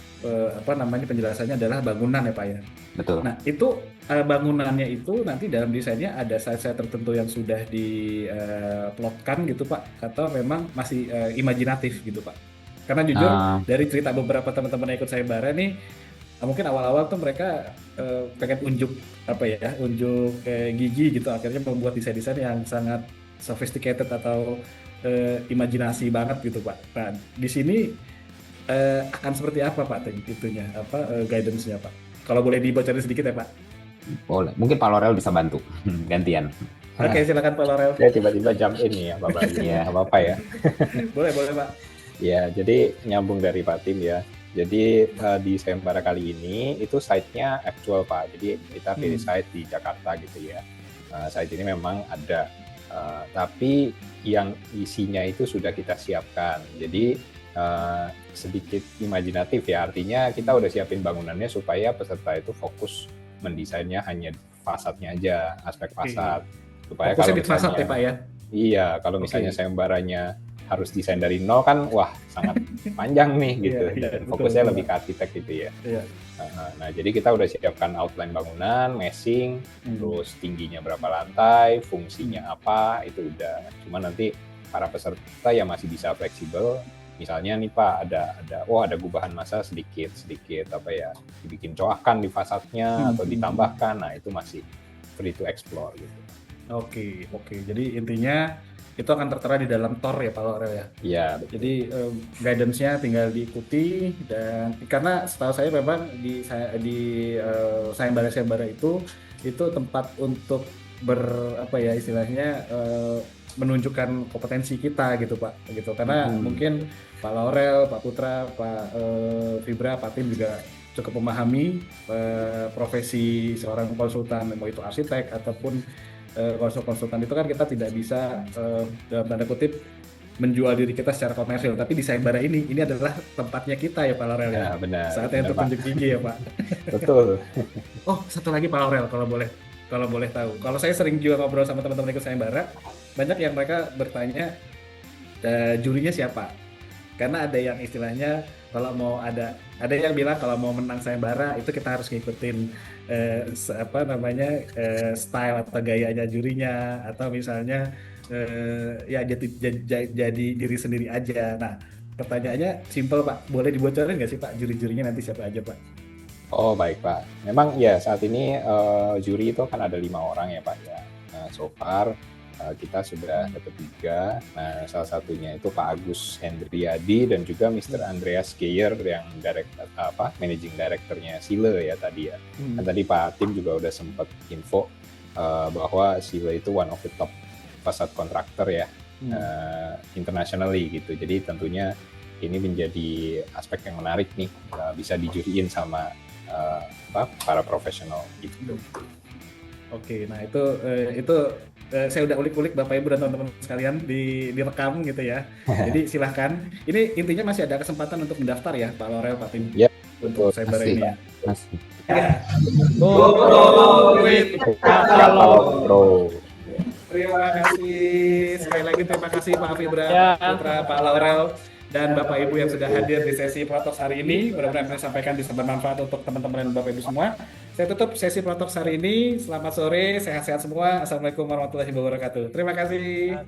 penjelasannya adalah bangunan ya Pak ya. Betul. Nah itu bangunannya itu nanti dalam desainnya ada site-site tertentu yang sudah diplotkan gitu Pak, atau memang masih imajinatif gitu Pak? Karena jujur dari cerita beberapa teman-teman yang ikut sayembara nih, mungkin awal-awal tuh mereka pengen unjuk gigi gitu, akhirnya membuat desain-desain yang sangat sophisticated atau imajinasi banget gitu Pak. Nah di sini akan seperti apa Pak itunya, guidance-nya Pak? Kalau boleh dibocorin sedikit ya Pak? Boleh, mungkin Pak Laurel bisa bantu gantian. Oke, silakan Pak Laurel. Saya tiba-tiba jump in ya Pak Bayu. Iya, apa-apa ya. Boleh Pak. Ya, jadi nyambung dari Pak Tim ya. Jadi di sayembara kali ini itu site-nya actual Pak. Jadi kita pilih site di Jakarta gitu ya. Site ini memang ada, tapi yang isinya itu sudah kita siapkan. Jadi sedikit imajinatif ya. Artinya kita udah siapin bangunannya supaya peserta itu fokus mendesainnya hanya fasadnya aja, aspek fasad. Supaya fokusnya kalau di fasad ya Pak ya. Iya, kalau misalnya sayembaranya harus desain dari nol kan, wah sangat panjang nih gitu. Dan fokusnya lebih ke arsitek gitu ya. Iya. Nah, jadi kita udah siapkan outline bangunan, meshing, terus tingginya berapa lantai, fungsinya apa, itu udah. Cuma nanti para peserta ya masih bisa fleksibel, misalnya nih Pak ada gubahan massa sedikit apa ya, dibikin coakan di fasadnya atau ditambahkan, nah itu masih free to explore gitu. Oke. Jadi intinya itu akan tertera di dalam TOR ya Pak Laurel ya. Iya, betul. Jadi guidance-nya tinggal diikuti, dan karena setahu saya memang di sayembara itu tempat untuk istilahnya menunjukkan kompetensi kita gitu Pak, gitu. Karena mungkin Pak Laurel, Pak Putra, Pak Fibra, Pak Tim juga cukup memahami profesi seorang konsultan, mau itu arsitek ataupun konsultan itu kan kita tidak bisa dalam tanda kutip menjual diri kita secara komersil, tapi di sayembara ini adalah tempatnya kita ya Pak Laurel ya. Benar. Saatnya untuk tunjuk gigi ya Pak. Betul. Oh, satu lagi Pak Laurel kalau boleh tahu. Kalau saya sering juga ngobrol sama teman-teman ikut sayembara, banyak yang mereka bertanya jurinya siapa? Karena ada yang istilahnya kalau mau ada yang bilang kalau mau menang sayembara itu kita harus ngikutin style atau gayanya jurinya, atau misalnya ya jadi diri sendiri aja. Nah, pertanyaannya simple Pak, boleh dibocorin nggak sih Pak juri-jurinya nanti siapa aja Pak? Oh baik Pak, memang ya saat ini juri itu kan ada 5 orang ya Pak ya. Nah, so far kita sudah dapat 3. Nah, salah satunya itu Pak Agus Hendriadi dan juga Mr. Andreas Geyer yang managing directornya Sile ya tadi ya. Dan tadi Pak Tim juga udah sempat info bahwa Sile itu one of the top facade contractor ya internationally gitu. Jadi tentunya ini menjadi aspek yang menarik nih, bisa dijuriin sama para profesional gitu. Oke, nah itu saya udah ulik-ulik Bapak Ibu dan teman-teman sekalian direkam gitu ya. Jadi silahkan. Ini intinya masih ada kesempatan untuk mendaftar ya Pak Laurel, Pak Tim. Ya, untuk sayembara ini ya. Masih. Ya. Terima kasih. Sekali lagi terima kasih Pak Fibra, Putra, Pak Laurel, dan Bapak Ibu yang sudah hadir di sesi Protox hari ini. Mudah-mudahan yang saya sampaikan bisa bermanfaat untuk teman-teman dan Bapak Ibu semua. Saya tutup sesi Protox hari ini. Selamat sore, sehat-sehat semua. Assalamualaikum warahmatullahi wabarakatuh. Terima kasih.